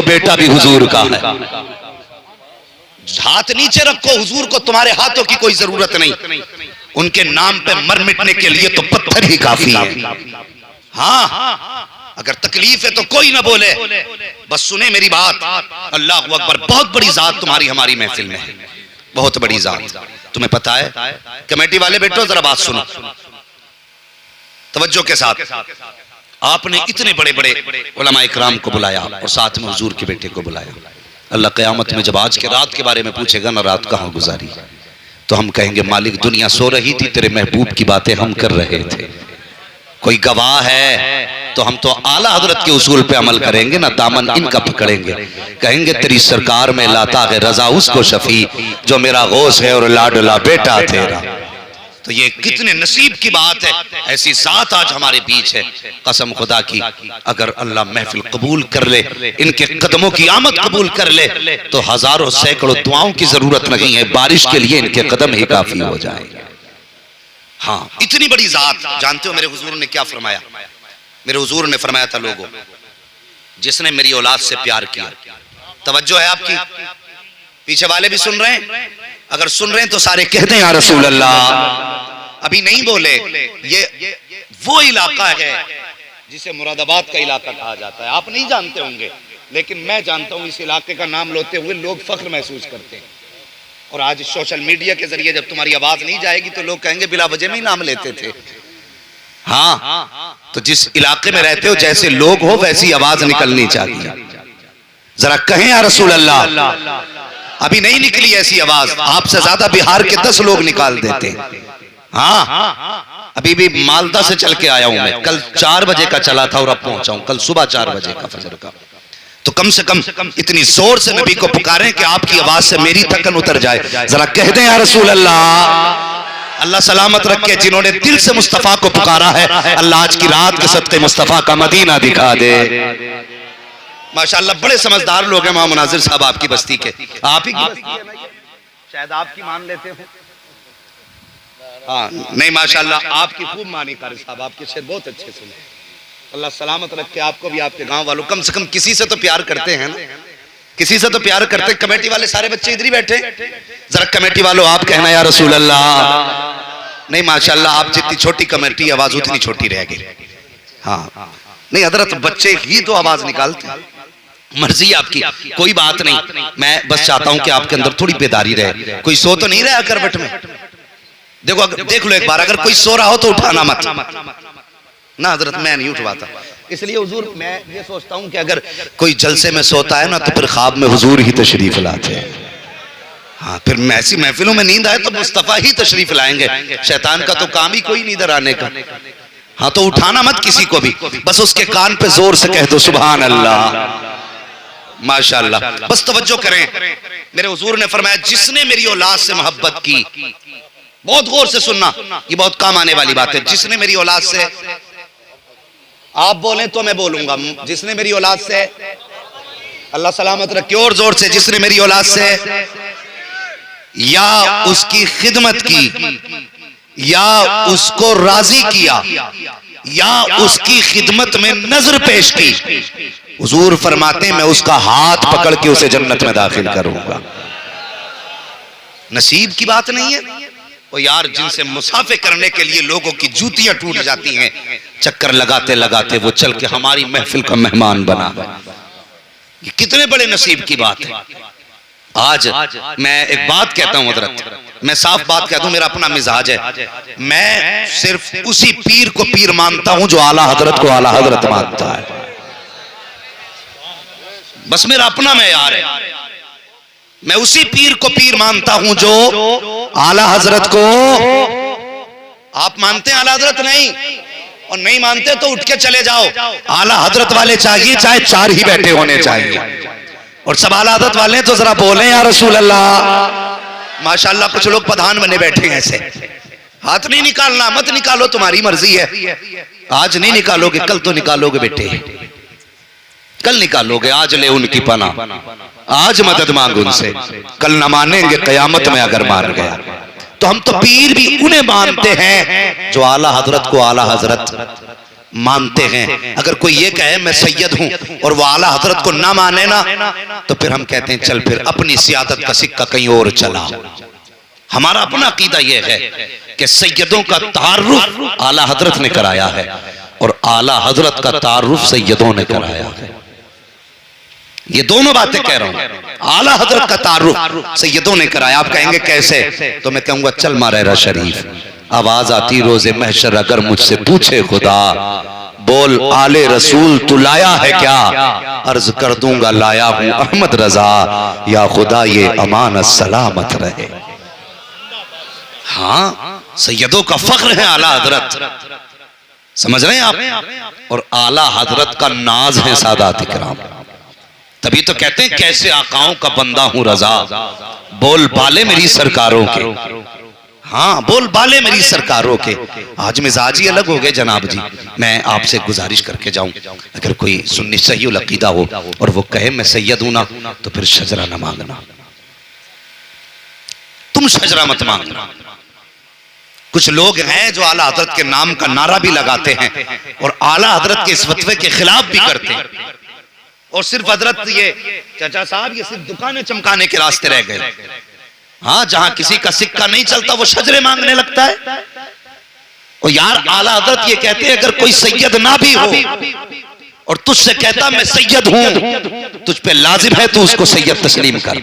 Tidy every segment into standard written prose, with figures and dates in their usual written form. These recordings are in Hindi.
वो बेटा भी हुजूर का है। हाथ नीचे रखो, हुजूर को तुम्हारे हाथों की कोई जरूरत नहीं, उनके नाम पे मर मिटने के लिए तो पत्थर ही काफी है। हाँ, अगर तकलीफ है तो कोई ना बोले, बस सुने मेरी बात। अल्लाह अकबर, बहुत बड़ी जात तुम्हारी हमारी महफिल में है, बहुत बड़ी जात। तुम्हें पता है, कमेटी वाले बैठो जरा बात सुनो तवज्जो के साथ। आपने इतने बड़े बड़े उलमा इकराम को बुलाया और साथ में हुजूर के बेटे को बुलाया। अल्लाह क़यामत में जब आज के रात के बारे में पूछेगा ना, रात कहाँ गुजारी, तो हम कहेंगे मालिक दुनिया सो रही थी, तेरे महबूब की बातें हम कर रहे थे। कोई गवाह है तो हम तो आला हजरत के उसूल पे अमल करेंगे ना, दामन इनका पकड़ेंगे, कहेंगे तेरी सरकार में लाता है रजा उसको शफी जो मेरा गौस है और लाडला बेटा तेरा। तो ये कितने नसीब की बात है, ऐसी जात आज हमारे बीच है। कसम खुदा की, अगर अल्लाह महफिल कबूल कर ले, इनके कदमों की आमद कबूल कर ले, तो हजारों सैकड़ों दुआओं की जरूरत नहीं है, बारिश के लिए इनके कदम ही काफी हो जाएंगे। हाँ, इतनी बड़ी जात। जानते हो मेरे हुजूर ने क्या फरमाया? मेरे हुजूर ने फरमाया था, लोगों जिसने मेरी औलाद से प्यार किया, तवज्जो है आपकी, पीछे वाले भी सुन रहे हैं, अगर सुन रहे हैं तो सारे कहते हैं या रसूल अल्लाह। अभी नहीं बोले, ये वो इलाका है जिसे मुरादाबाद का इलाका कहा जाता है। आप नहीं जानते होंगे, लेकिन मैं जानता हूं। इस इलाके का नाम लेते हुए लोग फख्र महसूस करते हैं। और आज सोशल मीडिया के जरिए जब तुम्हारी आवाज नहीं जाएगी तो लोग कहेंगे बिला वजह में ही नाम लेते थे। हाँ, तो जिस इलाके में रहते हो, जैसे लोग हो वैसी आवाज निकलनी चाहिए। जरा कहें या रसूल अल्लाह। अभी नहीं निकली ऐसी आवाज, आपसे ज्यादा बिहार के 10 लोग निकाल देते हैं। हाँ, अभी भी मालदा से चल के आया हूं मैं, कल 4 बजे का चला था और अब पहुंचा हूं कल सुबह 4 बजे का फजर का। तो कम से कम इतनी जोर से नबी को पुकारें कि आपकी आवाज से मेरी थकन उतर जाए। जरा कह दें या रसूल अल्लाह। अल्लाह सलामत रखे जिन्होंने दिल से मुस्तफा को पुकारा है। अल्लाह आज की रात के सदके मुस्तफा का मदीना दिखा दे। माशाअल्लाह बड़े समझदार लोग हैं मोहम्मद नाजिर साहब आपकी बस्ती के। आप ही की बस्ती है ना ये? शायद आपकी मान लेते हो। हाँ, नहीं माशाअल्लाह आपकी खूब मानी कारी साहब, आपके शेर बहुत अच्छे सुने। अल्लाह सलामत रखे आपको भी, आपके गांव वालों। कम से कम किसी से तो प्यार करते हैं ना, किसी से तो प्यार करते। कमेटी वाले सारे बच्चे इधर ही बैठे, जरा कमेटी वालों आप कहना या रसूल अल्लाह। नहीं माशाअल्लाह आप जितनी छोटी कमेटी आवाज उतनी छोटी रह गई। हाँ, नहीं हजरत बच्चे ही तो आवाज निकालते हैं, मर्जी आपकी, कोई बात नहीं। मैं बस चाहता हूं कि आपके अंदर थोड़ी बेदारी रहे। कोई सो तो नहीं रहा करवट में? देखो देख लो एक बार, अगर कोई सो रहा हो तो उठाना मत ना हजरत, मैं नहीं उठवाता। इसलिए हुजूर मैं ये सोचता हूं कि अगर कोई जलसे में सोता है ना तो फिर ख्वाब में हुजूर ही तशरीफ लाते हैं। हाँ, फिर ऐसी महफिलों में नींद आए तो मुस्तफा ही तशरीफ लाएंगे। शैतान का तो काम ही कोई नहीं इधर आने का। हाँ, तो उठाना मत किसी को भी, बस उसके कान पे जोर से कह दो सुभान अल्लाह माशाअल्लाह। बस तवज्जो करें, मेरे हुजूर ने फरमाया जिसने मेरी औलाद से मोहब्बत की, बहुत गौर से सुनना, ये बहुत काम आने वाली बात है। जिसने मेरी औलाद से, आप बोलें तो मैं बोलूंगा, जिसने मेरी औलाद से, अल्लाह सलामत रखे, और जोर से, जिसने मेरी औलाद से या उसकी खिदमत की, या उसको राजी किया, या उसकी खिदमत में नजर पेश की, हुजूर फरमाते हैं मैं उसका हाथ पकड़ के उसे जन्नत में दाखिल करूंगा। नसीब की बात नहीं है वो यार, जिनसे मुसाफे करने के लिए लोगों की जूतियां टूट जाती हैं, चक्कर लगाते लगाते वो चल के हमारी महफिल का मेहमान बना। ये कितने बड़े नसीब की बात है। आज मैं एक बात कहता हूं हजरत, मैं साफ बात कहता हूं, मेरा अपना मिजाज है, मैं सिर्फ उसी पीर को पीर मानता हूं जो आला हजरत को आला हजरत मानता है। बस मेरा अपना मेयार है, मैं उसी पीर को पीर मानता हूं जो आला हजरत को। आप मानते हैं आला हजरत? नहीं, और नहीं मानते तो उठ के चले जाओ। आला हजरत वाले चाहिए, चाहे 4 ही बैठे होने चाहिए, और सब आला हजरत वाले तो जरा बोले या रसूल अल्लाह। माशाअल्लाह कुछ लोग प्रधान बने बैठे हैं ऐसे। हाथ नहीं निकालना, मत निकालो, तुम्हारी मर्जी है। आज नहीं निकालोगे कल तो निकालोगे बेटे, कल निकालोगे। आज ले उनकी पना, आज मदद मांग उनसे, कल न मानेंगे कयामत में अगर मान गया। तो हम तो पीर भी उन्हें मानते हैं जो आला हजरत को आला हजरत मानते हैं। अगर कोई ये कहे मैं सैयद हूं और वो आला हजरत को ना माने ना, तो फिर हम कहते हैं चल फिर अपनी सियादत का सिक्का कहीं और चला। हमारा अपना अकीदा यह है कि सैयदों का तारुफ आला हजरत ने कराया है और आला हजरत का तारुफ सैयदों ने कराया है। ये दोनों बातें कह रहा हूं। आला हजरत का तारुफ सैयदों ने कराया। आप कहेंगे कैसे? तो मैं कहूंगा चल मारेरा शरीफ, आवाज आती रोजे महशर अगर मुझसे पूछे खुदा, बोल आले रसूल तू लाया है क्या? अर्ज कर दूंगा लाया हूं अहमद रजा, या खुदा ये अमानत सलामत रहे। हाँ, सैयदों का फख्र है आला हजरत, समझ रहे हैं आप? और आला हजरत का नाज है सादात इकराम। तभी तो कहते हैं कैसे आकाओं का बंदा हूं रजा, बोल बाले मेरी सरकारों के। हाँ, बोल बाले मेरी सरकारों के। आज मिजाज ही अलग हो गए जनाब जी। मैं आपसे गुजारिश करके जाऊं, अगर कोई सुन्नी सही अकीदा हो और वो कहे मैं सैयद हूं ना, तो फिर शजरा ना मांगना, तुम शजरा मत मांगना। कुछ लोग हैं जो आला हजरत के नाम का नारा भी लगाते हैं और आला हजरत के इस फतवे के खिलाफ भी करते हैं, और सिर्फ हजरत ये चाचा साहब ये सिर्फ दुकानें चमकाने के रास्ते रह गए। हाँ, जहां किसी का सिक्का नहीं चलता वो शजरे मांगने लगता है। और यार आला हजरत ये कहते हैं अगर कोई सैयद ना भी हो और तुझसे कहता मैं सैयद हूं, तुझ पे लाजिम है तू उसको सैयद तस्लीम कर,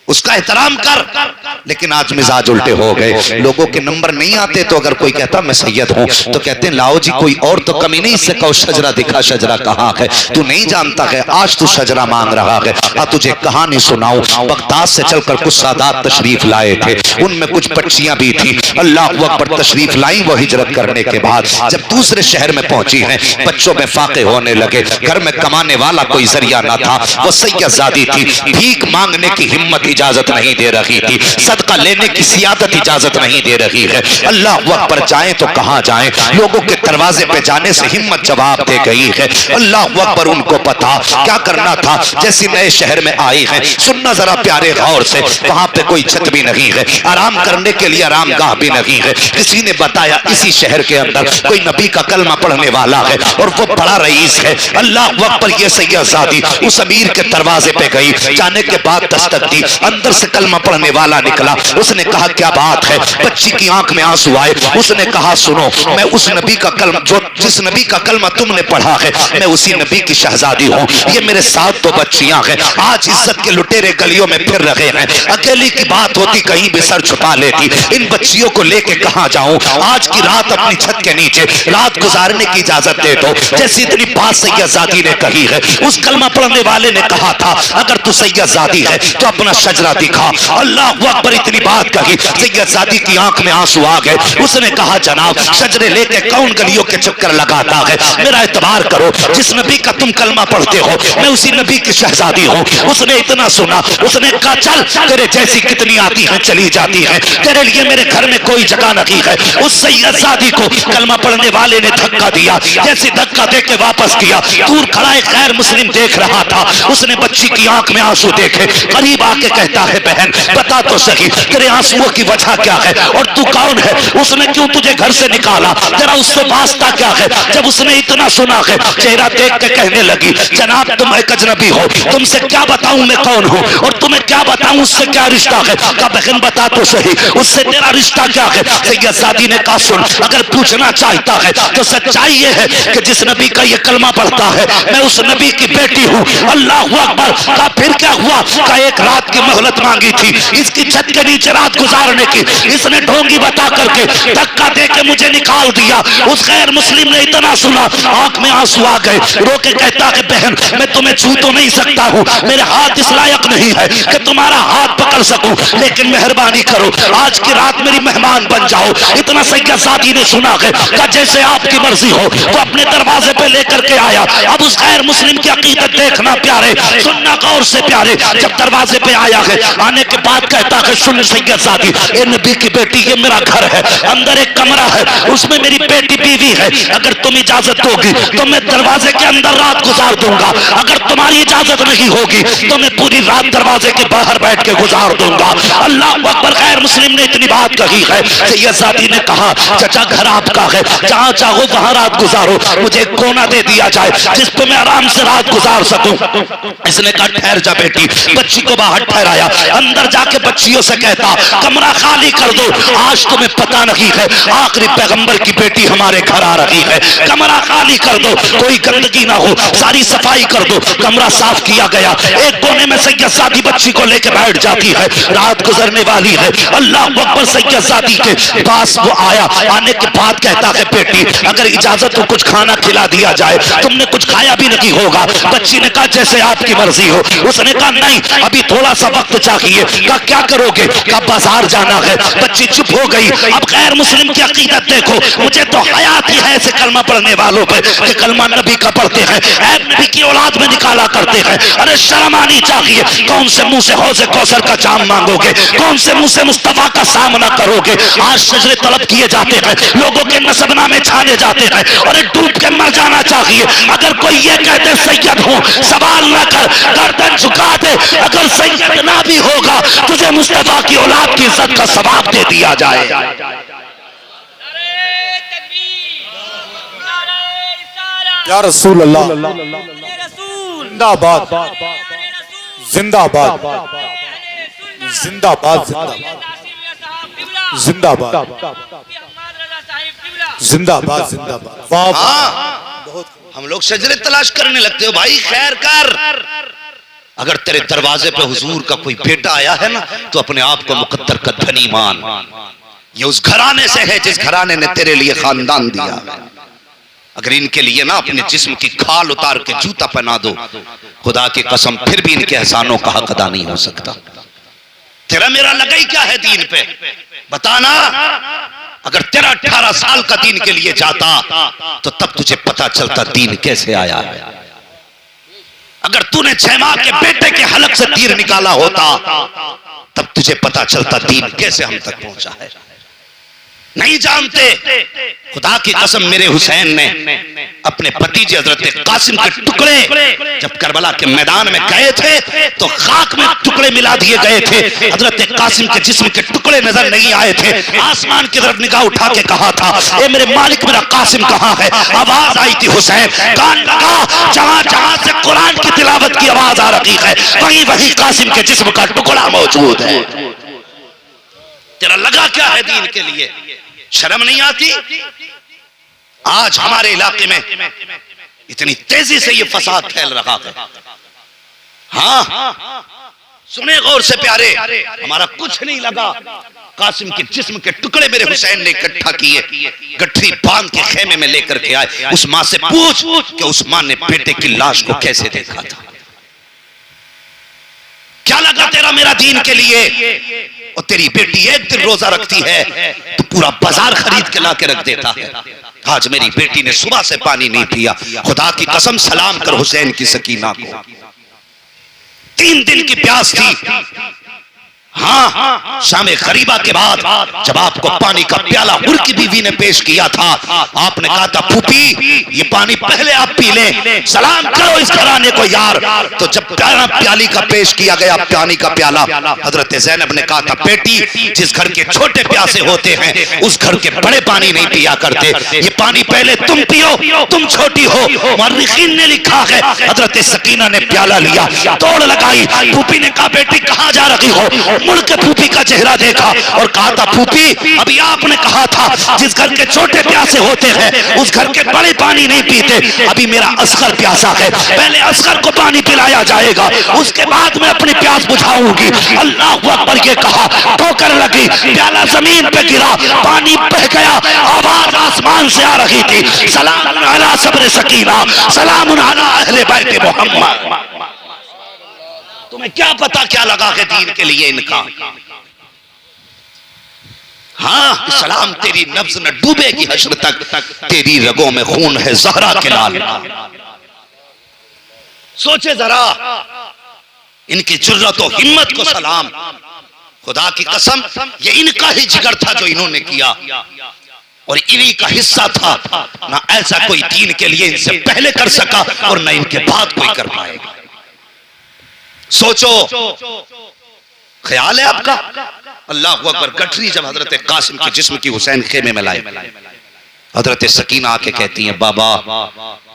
उसका एहतराम कर। लेकिन आज मिजाज उल्टे हो गए, लोगों के नंबर नहीं आते तो अगर कोई कहता मैं सैयद हूं तो कहते हैं लाओ जी कोई और तो कमी नहीं, इससे कहो शजरा दिखा, शजरा कहाँ है? तू नहीं जानता है आज तू शजरा मांग रहा है। तुझे कहानी सुनाऊं, बगदाद से चलकर कुछ सादात तशरीफ लाए थे, उनमें कुछ बच्चियां भी थी। अल्लाह अकबर तशरीफ लाई वो हिजरत करने के बाद जब दूसरे शहर में पहुंची हैं, बच्चों में फाके होने लगे, घर में कमाने वाला कोई जरिया ना था, वो सैयदजादी थी, भीख मांगने की हिम्मत इजाजत नहीं दे रही थी, सदका लेने की सियादत इजाजत नहीं दे रही है। अल्लाह अकबर जाएं तो कहां जाएं, लोगों के दरवाजे पे जाने से हिम्मत जवाब दे गई है। अल्लाह अकबर उनको पता क्या करना था। जैसे नए शहर में आई है, सुनना जरा प्यारे गौर से, वहां पे कोई छत भी नहीं है, आराम करने के लिए आराम गाह भी नहीं है। किसी ने बताया इसी शहर के अंदर कोई नबी का कलमा पढ़ने वाला है और वो बड़ा रईस है। अल्लाह अकबर ये सैयदजादी उस अमीर के दरवाजे पे गई, जाने के बाद दस्तक दी, अंदर से कलमा पढ़ने वाला निकला। उसने कहा क्या बात है? बच्ची की आंख में आंसू आए। उसने कहा सुनो, मैं उस नबी का कलमा, जो जिस नबी का कलमा तुमने पढ़ा है, मैं उसी नबी की शहजादी हूँ। ये मेरे साथ तो बच्चियां हैं, आज इज्जत के लुटेरे गलियों में फिर रहे हैं। अकेली की बात होती कहीं भी सर छुपा लेती। इन बच्चियों को लेके कहाँ जाऊं? आज की रात अपनी छत के नीचे रात गुजारने की इजाजत दे दो। जैसी इतनी बात सैयदजादी ने कही है, उस कलमा पढ़ने वाले ने कहा था अगर तू सैयदजादी है तो अपना शजरा दिखा। अल्लाह अकबर इतनी बात कही, सैयदजादी की आंख में आंसू आ गए। उसने कहा जनाब शजरे लेके कौन गलियों के चक्कर लगाता है? मेरा एतबार करो, जिस नबी का तुम कलमा पढ़ते हो मैं उसी नबी की शहजादी हूँ। उसने इतना सुना, उसने कहा चल तेरे जैसी कितनी आती हैं चली जाती हैं, तेरे लिए मेरे घर में कोई जगह नहीं है। उस सैयदजादी को कलमा पढ़ने वाले ने धक्का दिया, जैसे धक्का दे के वापस किया, दूर खड़ा एक गैर मुस्लिम देख रहा था। उसने बच्ची की आंख में आंसू देखे, करीब आके कहता है बहन बता तो सही तेरे आंसुओं की वजह क्या है और तू कौन है? उसने क्यों तुझे घर से निकाला? जरा उससे वास्ता क्या है? जब उसने इतना सुना है, चेहरा देख के कहने लगी जनाब तुम एक अजनबी हो, तुमसे क्या बताऊं मैं कौन हूं और तुम्हें क्या बताऊं उससे क्या रिश्ता है? कहा बहन बता तो सही उससे तेरा रिश्ता क्या है? सैयदजादी ने कहा सुन, अगर पूछना चाहता है तो सच्चाई ये है कि जिस नबी का ये कलमा पढ़ता है मैं उस नबी की बेटी हूँ। अल्लाह अकबर। कहा फिर क्या हुआ? का एक रात की मोहलत मांगी थी इसकी छत के नीचे रात गुजारने की, इसने ढोंगी बता करके धक्का दे के मुझे निकाल दिया। उस गैर मुस्लिम ने इतना सुना, आंख में आंसू आ गए, रो के कहता है बहन मैं तुम्हें छू तो नहीं सकता हूँ, मेरे हाथ इस लायक नहीं है कि तुम्हारा हाथ पकड़ सकूं, लेकिन मेहरबानी करो आज की रात मेरी मेहमान बन जाओ। इतना सैयदजादी ने सुना है, कहा जैसे आपकी मर्जी हो। तो अपने दरवाजे पे लेकर के आया। अब उस गैर मुस्लिम की अकीदत देखना प्यारे, सुनना गौर से प्यारे। जब दरवाजे पे आया है। आने के बाद कहता है सुन सैयदजादी, ए नबी की बेटी, ये मेरा घर है, अंदर एक कमरा है, उसमें मेरी बेटी बीवी है, अगर तुम इजाजत दोगी तो मैं दरवाजे के अंदर रात गुजार दूंगा, अगर तुम्हारी इजाजत नहीं होगी तो मैं पूरी रात दरवाजे के बाहर बैठ के गुजार दूंगा। अल्लाह अकबर। गैर मुस्लिम ने इतनी बात कही है। सैयदजादी ने कहा चचा घर आपका है, जहां चाहो वहां रात गुजारो, मुझे कोना दे दिया जाए जिस पर मैं आराम से रात गुजार सकूं। इसने कहा ठहर जा बेटी, बच्ची को बाहर ठहराया, अंदर जाके बच्चियों से कहता कमरा खाली कर दो, आज तुम्हें पता नहीं है आखिरी पैगंबर की बेटी हमारे घर आ रही है, कमरा खाली कर दो, कोई गंदगी ना हो, सारी सफाई कर दो। कमरा साफ किया गया, एक कोने में सैयदजादी बच्ची को लेकर बैठ जाती है, रात गुजरने वाली है। अल्लाह अकबर। सैयदजादी के पास वो आया, आने के बाद कहता है बेटी अगर इजाजत हो कुछ खाना खिला दिया जाए, तुमने कुछ खाया भी नहीं होगा। बच्ची ने कहा जैसे आपकी मर्जी हो। उसने कहा नहीं अभी थोड़ा सा वक्त चाहिए। कहा क्या करोगे? कहा बाजार जाना है। बच्ची चुप हो गई। अब गैर मुस्लिम की अकीदत देखो, मुझे तो हयात ही है ऐसे कलमा पढ़ने वालों पे कि कलमा नबी का पढ़ते हैं, ऐब नबी की औलाद में निकाला करते हैं। अरे शर्म आनी चाहिए। कौन से मुंह से हौज़े कौसर का जाम मांगोगे? कौन से मुंह से मुस्तफा का सामना करोगे? आज सजरे तलब किए जाते हैं, लोगों के नसबनामे छाने जाते हैं, अरे डूब के मर जाना चाहिए। अगर कोई ये कहते सैयद हूं, सवाल न कर, गर्दन झुका दे। अगर सैयद ना भी होगा तुझे मुस्तफा की औलाद की इज्जत का सवाब दे दिया जाए। या रसूल अल्लाह, जिंदाबाद जिंदाबाद जिंदाबाद जिंदाबाद जिंदाबाद जिंदाबाद। बहुत हम लोग सजरे तलाश करने लगते हो भाई, खैर कर। अगर तेरे दरवाजे पे हुजूर का कोई बेटा आया है ना तो अपने आप को मुकद्दर का धनी मान। ये उस घराने से है जिस घराने ने तेरे लिए खानदान दिया। अगर इनके लिए ना अपने जिस्म की खाल उतार के जूता पहना दो, खुदा की कसम फिर भी इनके एहसानों का हक अदा नहीं हो सकता। तेरा मेरा लगा ही क्या है दीन पे? बताना। अगर तेरा 18 साल का दीन के लिए जाता तो तब तुझे पता चलता दीन कैसे आया है। अगर तूने 6 माह के बेटे के हलक से तीर निकाला होता तब तुझे पता चलता दीन कैसे हम तक पहुंचा है। नहीं जानते। खुदा की कसम मेरे हुसैन ने अपने भतीजे हजरत कासिम के टुकड़े जब करबला के मैदान में गए थे तो खाक में टुकड़े मिला दिए गए थे। हजरत कासिम के जिस्म के टुकड़े नजर नहीं आए थे। आसमान की तरफ निगाह उठा के कहा था ए मेरे मालिक मेरा कासिम कहाँ है? आवाज आई थी हुसैन, कान लगा, जहां जहां से कुरान की तिलावत की आवाज आ रही है वहीं वहीं कासिम के जिस्म का टुकड़ा मौजूद है। तेरा लगा क्या है दीन के लिए? शर्म नहीं आती? आज हमारे इलाके में इतनी तेजी से ये फसाद फैल रहा है। हाँ सुने गौर से प्यारे, हमारा कुछ नहीं लगा। कासिम के जिस्म के टुकड़े मेरे हुसैन ने इकट्ठा किए, गठरी बांध के खेमे में लेकर के आए। उस मां से पूछ कि उस मां ने बेटे की लाश को कैसे देखा था। क्या लगा तेरा मेरा दीन के लिए? और तेरी बेटी एक दिन रोजा रखती है तो पूरा बाजार खरीद के ला के रख देता है। आज मेरी बेटी ने सुबह से पानी नहीं पिया। खुदा की कसम सलाम कर हुसैन की सकीना को, 3 दिन की प्यास थी। हाँ शामे गरीबा के बाद जब आपको पानी का प्याला उनकी बीवी ने पेश किया था, आपने कहा था फूफी ये पानी पहले आप पी लें, सलाम करो इस घराने को यार। तो जब प्याली का पेश किया गया पानी का प्याला, हजरत ज़ैनब ने कहा था बेटी जिस घर के छोटे प्यासे होते हैं उस घर के बड़े पानी नहीं पिया करते, ये पानी पहले तुम पियो, तुम छोटी हो। मुअर्रिखीन ने लिखा है हजरत सकीना ने प्याला लिया, तोड़ लगाई। फूफी ने कहा बेटी कहाँ जा रही हो? मुड़ के फूफी का चेहरा देखा और कहा था फूफी अभी आपने कहा था जिस घर के छोटे प्यासे होते हैं उस घर के बड़े पानी नहीं पीते। अभी मेरा असगर प्यासा है, पहले असगर को पानी पिलाया जाएगा, उसके बाद मैं अपनी प्यास बुझाऊंगी। अल्लाह अकबर ये कहा, ठोकर लगी, प्याला जमीन पे गिरा, पानी बह गया, आवाज आसमान से आ रही थी सलाम अला सब्र सकीना, सलाम अला अहले बैत मोहम्मद। तुम्हें क्या पता क्या लगा है दीन के लिए इनका? हाँ सलाम तेरी नब्ज न डूबेगी हश्र तक, तेरी रगों में खून है ज़हरा के लाल। सोचे जरा इनकी जुर्रत और हिम्मत को सलाम। खुदा की कसम ये इनका ही जिगर था जो इन्होंने किया और इन्हीं का हिस्सा था। ना ऐसा कोई दीन के लिए इनसे पहले कर सका और ना इनके बाद कोई कर पाएगा। सोचो, ख्याल है आपका? अल्लाह अकबर। गठरी जब हजरत कासिम के जिस्म की हुसैन खेमे में लाए, हजरत सकीना आके कहती हैं, बाबा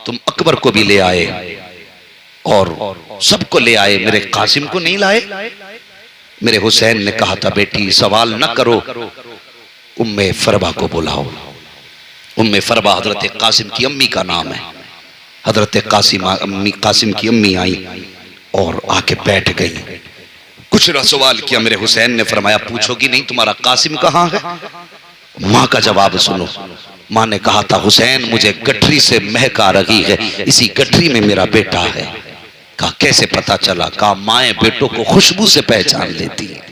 तुम अकबर को भी ले आए और सबको ले आए, मेरे कासिम को नहीं लाए? मेरे हुसैन ने कहा था, बेटी सवाल न करो, उम्मे फरबा को बुलाओ। उम्मे फरबा हजरत कासिम की अम्मी का नाम है। हजरत कासिम की अम्मी आई और आके बैठ गई। कुछ न सवाल किया। मेरे हुसैन ने फरमाया, पूछोगी नहीं तुम्हारा कासिम कहाँ है? माँ का जवाब सुनो। माँ ने कहा था, हुसैन मुझे गठरी से महक आ रही है, इसी गठरी में मेरा बेटा है। कहा कैसे पता चला? कहा माएं बेटों को खुशबू से पहचान लेती है।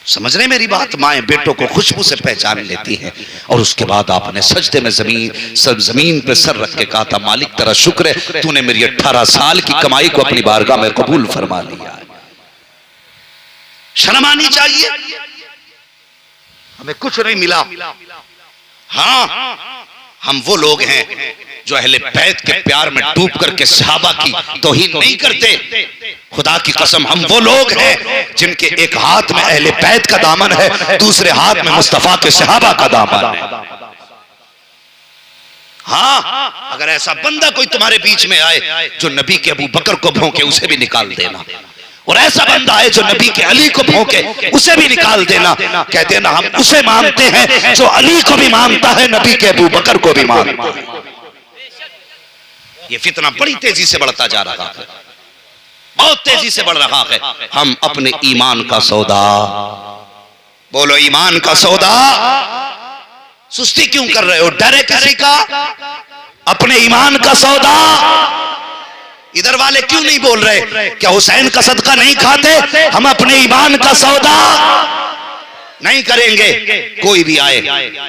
समझ रहे मेरी बात? माएं बेटों को खुशबू से पहचान लेती हैं। और उसके बाद आपने सजदे में जमीन पे सर रख के कहा था, मालिक तेरा शुक्र है, तूने मेरी 18 साल की कमाई को अपनी बारगाह में कबूल फरमा लिया। शर्म आनी चाहिए, हमें कुछ नहीं मिला। हाँ, हम वो लोग हैं जो अहले बैत के प्यार में डूब करके सहाबा की तौहीन नहीं करते। खुदा की कसम, हम वो लोग हैं जिनके एक हाथ में अहले बैत का दामन है, दूसरे हाथ में मुस्तफा के सहाबा का दामन है। हाँ, अगर ऐसा बंदा कोई तुम्हारे बीच में आए जो नबी के अबू बकर को भौंके, उसे भी निकाल देना। और ऐसा बंदा है जो नबी के अली को भौंके, उसे भी निकाल देना। कह देना हम उसे मानते हैं जो अली को भी मानता है, नबी के अबू बकर को भी मानता है। ये फितना बड़ी तेजी से बढ़ता जा रहा है, बहुत तेजी से बढ़ रहा है। हम अपने ईमान का सौदा, बोलो ईमान का सौदा, सुस्ती क्यों कर रहे हो? डरे किसी का? अपने ईमान का सौदा। इधर वाले क्यों नहीं बोल रहे? क्या हुसैन का सदका नहीं खाते? हम अपने ईमान का सौदा नहीं करेंगे। कोई भी आए,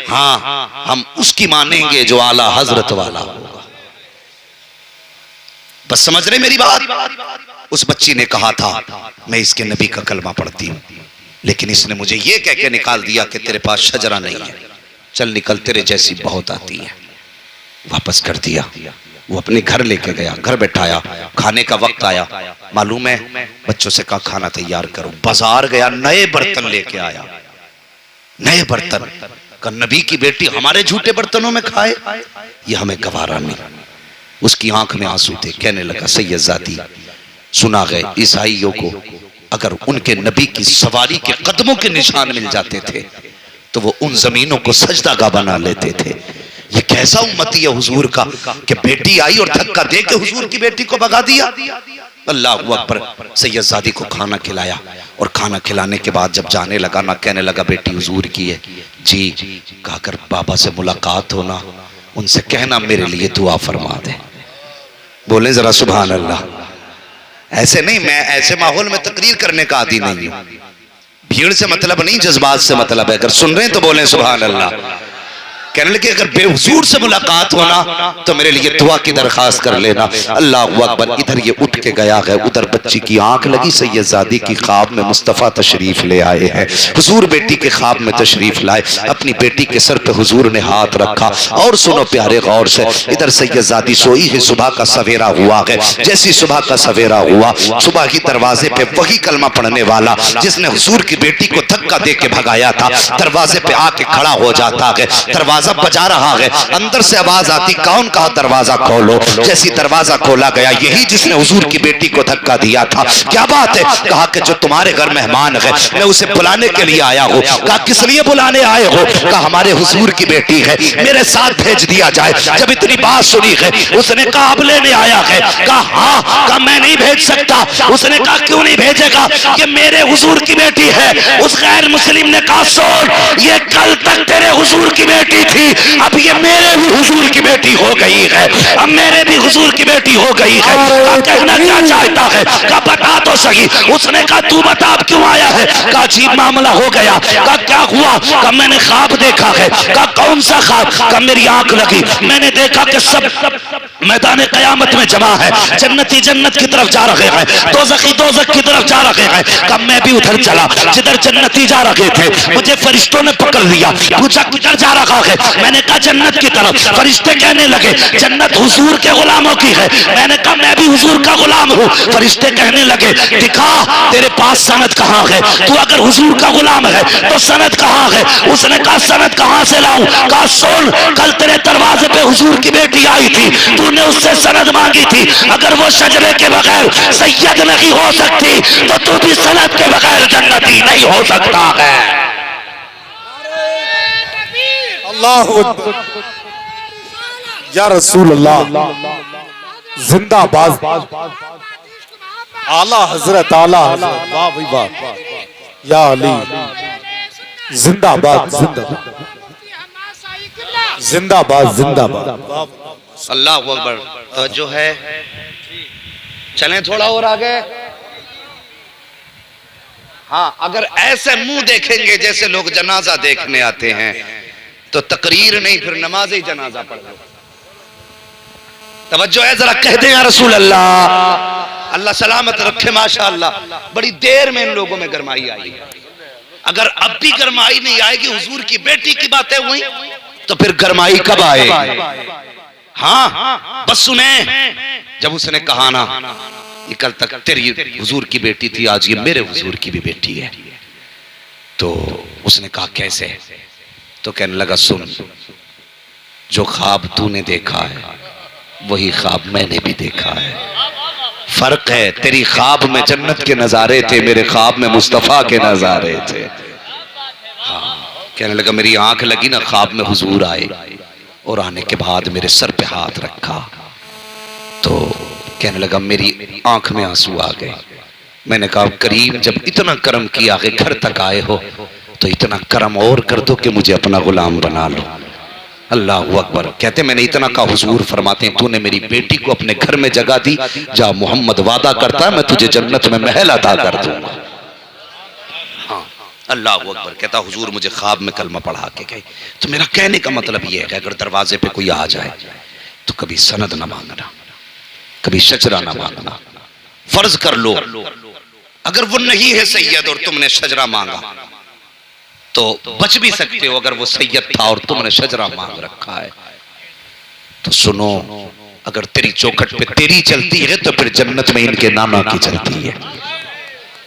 हाँ, हम उसकी मानेंगे जो आला हजरत वाला होगा। बस समझ रहे मेरी बात? उस बच्ची ने कहा था, मैं इसके नबी का कलमा पढ़ती हूँ, लेकिन इसने मुझे ये कह के निकाल दिया कि तेरे पास शजरा नहीं है, चल निकल, तेरे जैसी बहुत आती है। वापस कर दिया। वो अपने घर लेके गया, घर बैठाया। खाने का वक्त आया, मालूम है, बच्चों से कहा खाना तैयार करो। बाजार गया, नए बर्तन लेके आया, नए बर्तन। का नबी की बेटी हमारे झूठे बर्तनों में खाए, ये हमें गवारा नहीं। उसकी आंख में आंसू थे। कहने लगा, सैयदजादी, सुना गए ईसाइयों को अगर उनके नबी की सवारी के कदमों के निशान मिल जाते थे तो वो उन जमीनों को सजदागाह बना लेते थे। ये कैसा उम्मती है हुजूर का कि बेटी आई और धक्का दे के हुजूर की बेटी को भगा दिया। अल्लाह अकबर। सैयदजादी को खाना खिलाया और खाना खिलाने के बाद जब जाने लगा ना, कहने लगा, बेटी हुजूर की है जी। कहा कर बाबा से मुलाकात होना, उनसे कहना मेरे लिए दुआ फरमा दे। बोले जरा सुभान अल्लाह। ऐसे नहीं, मैं ऐसे माहौल में तकरीर करने का आदी नहीं हूं। भीड़ से मतलब नहीं, जज्बात से मतलब है। अगर सुन रहे हैं तो बोले सुभान अल्लाह। कहने लगे, अगर बेहुजूर से मुलाकात होना तो मेरे लिए दुआ की दरखास्त कर लेना। अल्लाह अकबर। इधर ये उठ के गया है, उधर बच्ची की आंख लगी। सैयदजादी की ख्वाब में मुस्तफ़ा तशरीफ ले आए हैं। हुजूर बेटी के ख्वाब में तशरीफ लाए, अपनी बेटी के सर पे हुजूर ने हाथ रखा। और सुनो प्यारे गौर से, इधर सैयदजादी सोई है, सुबह का सवेरा हुआ है। जैसी सुबह का सवेरा हुआ, सुबह ही दरवाजे पे वही कलमा पढ़ने वाला जिसने हुजूर की बेटी को धक्का दे के भगाया था, दरवाजे पे आके खड़ा हो जाता है। दरवाजा बजा रहा है, अंदर से आवाज आती, कौन? कहा दरवाजा खोलो। जैसी दरवाजा खोला गया, यही जिसने हुजूर की बेटी को धक्का दिया था। क्या बात है? कहा कि जो तुम्हारे घर मेहमान है, मैं उसे बुलाने के लिए आया हूँ। कहा किस लिए बुलाने आए हो? कहा हमारे हुजूर की बेटी है, मेरे साथ भेज दिया जाए। जब इतनी बात सुनी है, उसने कहा अब लेने आया है। कहा हाँ। कहा मैं नहीं भेज सकता। उसने कहा क्यों नहीं भेजेगा? ये मेरे हुजूर की बेटी है। उस गैर मुस्लिम ने कहा सुन, ये कल तक तेरे हुजूर की बेटी थी, अब ये मेरे भी हुजूर की बेटी हो गई है। अब मेरे भी हुजूर की बेटी हो गई है। कहना क्या चाहता है? कहा बता तो सही। उसने कहा तू बता अब क्यों आया है? कहा अजीब मामला हो गया। कहा क्या हुआ? कहा मैंने ख्वाब देखा है। कहा कौन सा ख्वाब? कहा मेरी आंख लगी, मैंने देखा कि सब मैदान क़यामत में जमा है, जन्नती जन्नत की तरफ जा रहे हैं, दोज़खी दोज़ख की तरफ जा रहे हैं। कब मैं भी उधर चला जिधर जन्नती जा रहे थे। मुझे फरिश्तों ने पकड़ लिया, पूछा किधर जा रहा है? मैंने कहा जन्नत की तरफ। फरिश्ते कहने लगे जन्नत हुजूर के गुलामों की है। मैंने कहा मैं भी हुजूर का गुलाम हूँ। फरिश्ते कहने लगे दिखा तेरे पास सनद कहाँ है? तू अगर हुजूर का गुलाम है तो सनद कहाँ है? उसने कहा सनद कहाँ से लाऊं? कहा सुन, कल तेरे दरवाजे पे हुजूर की बेटी आई थी, तूने उससे सनद मांगी थी। अगर वो शजरे के बगैर सैयद नहीं हो सकती तो तू भी सनद के बगैर जन्नती नहीं हो सकता है। अल्लाह अकबर। या रसूल अल्लाह जिंदाबाद। आला हजरत, आला हजरत, वाह भाई वाह। या अली जिंदाबाद, जिंदाबाद, जिंदाबाद, जिंदाबाद। अल्लाह अकबर। जो है चलें थोड़ा और आगे। हाँ, अगर ऐसे मुंह देखेंगे जैसे लोग जनाजा देखने आते हैं तो तकरीर नहीं, फिर नमाज ही जनाजा पढ़ लो। तवज्जो है जरा, कह दें या रसूल अल्लाह। अल्लाह सलामत रखे। माशाअल्लाह बड़ी देर में इन लोगों में गरमाई आई। अगर अब भी गरमाई नहीं आएगी, हुजूर की बेटी की बातें हुई, तो फिर गरमाई कब आएगी? हाँ, बस सुने, जब उसने कहा ना ये कल तक तेरी हुजूर की बेटी थी, आज ये मेरे हुजूर की भी बेटी है, तो उसने कहा कैसे? तो कहने लगा सुन, जो ख्वाब तूने देखा है वही ख्वाब मैंने भी देखा है। फर्क है, तेरी ख्वाब में जन्नत के नजारे थे, मेरे ख्वाब में मुस्तफा के नजारे थे। हाँ, कहने लगा मेरी आंख लगी ना, ख्वाब में हुजूर आए और आने के बाद मेरे सर पे हाथ रखा, तो कहने लगा मेरी आंख में आंसू आ गए। मैंने कहा करीम, जब इतना करम किया कि घर तक आए हो तो इतना करम और कर दो कि मुझे अपना गुलाम बना लो। अल्लाह अकबर। कहते मैंने इतना कहा, हुजूर फरमाते हैं तूने मेरी बेटी को अपने घर में जगह दी, जा मोहम्मद वादा करता है मैं तुझे जन्नत में महल अता कर दूंगा। हाँ, अल्लाह अकबर। कहता हुजूर मुझे ख्वाब में कलमा पढ़ा के गए। तो मेरा कहने का मतलब यह है कि अगर दरवाजे पे कोई आ जाए तो कभी सनद ना मांगना, कभी शजरा ना मांगना। फर्ज कर लो अगर वो नहीं है सैयद और तुमने शजरा मांगा तो बच भी सकते हो, अगर वो सैयद था और तुमने शजरा मांग रखा है तो सुनो, अगर तेरी चौखट पे तेरी चलती है तो फिर जन्नत में इनके नाना की चलती है।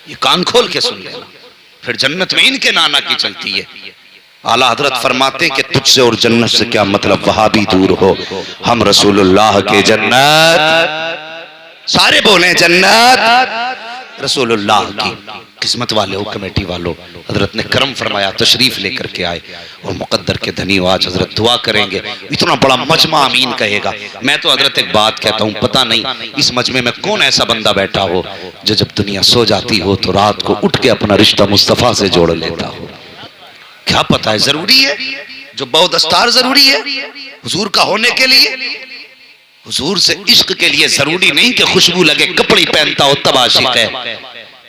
ये कान खोल के सुन लेना, फिर जन्नत में इनके नाना की चलती है। आला हजरत फरमाते कि तुझसे और जन्नत से क्या मतलब, वहां भी दूर हो, हम रसूलुल्लाह के जन्नत। सारे बोले जन्नत रसूलुल्लाह की। किस्मत वाले हो, कमेटी वालों, हजरत ने करम फरमाया, तशरीफ लेकर के आए और मुकद्दर के धनी हो। आज हजरत दुआ करेंगे, इतना बड़ा मजमा आमीन कहेगा। मैं तो हजरत एक बात कहता हूँ, पता नहीं इस मजमे में कौन ऐसा बंदा बैठा हो जो जब दुनिया सो जाती हो तो रात को उठ के अपना रिश्ता मुस्तफ़ा से जोड़ लेता हो। क्या पता है, जरूरी है जो बहुदस्तार जरूरी है हुजूर का होने के लिए। हुजूर से इश्क के लिए जरूरी नहीं कि खुशबू लगे कपड़े पहनता हो तब आशिक है।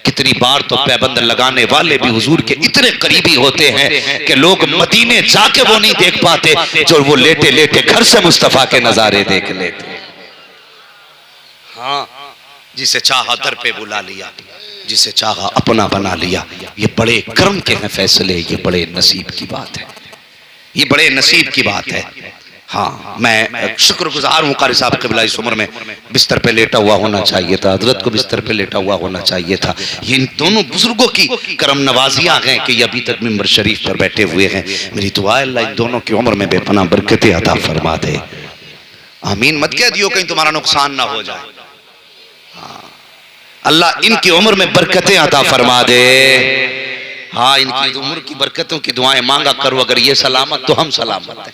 कितनी बार तो पैबंद लगाने वाले भी हुजूर के इतने करीबी होते हैं कि लोग मदीने जाके वो नहीं देख पाते जो वो लेटे लेटे घर से मुस्तफा के नजारे देख लेते। हाँ, जिसे चाहा दर पे बुला लिया, जिसे चाहा अपना बना लिया। ये बड़े कर्म के हैं फैसले, ये बड़े नसीब की बात है, ये बड़े नसीब की बात है। हाँ, मैं शुक्रगुजार हूँ कारी साहब क़िबला, इस उम्र में बिस्तर पे लेटा हुआ होना चाहिए था, हजरत को बिस्तर पे लेटा हुआ होना चाहिए था। ये इन दोनों बुजुर्गों की करम नवाजियाँ हैं कि ये अभी तक मिंबर शरीफ पर बैठे हुए हैं। मेरी दुआ है अल्लाह इन दोनों की उम्र में बेपनाह बरकतें अता फरमा दे। आमीन मत कह दियो कहीं तुम्हारा नुकसान ना हो जाए। अल्लाह इनकी उम्र में बरकतें अता फरमा दे। हाँ, इनकी उम्र की बरकतों की दुआएं मांगा करो। अगर ये सलामत तो हम सलामत हैं।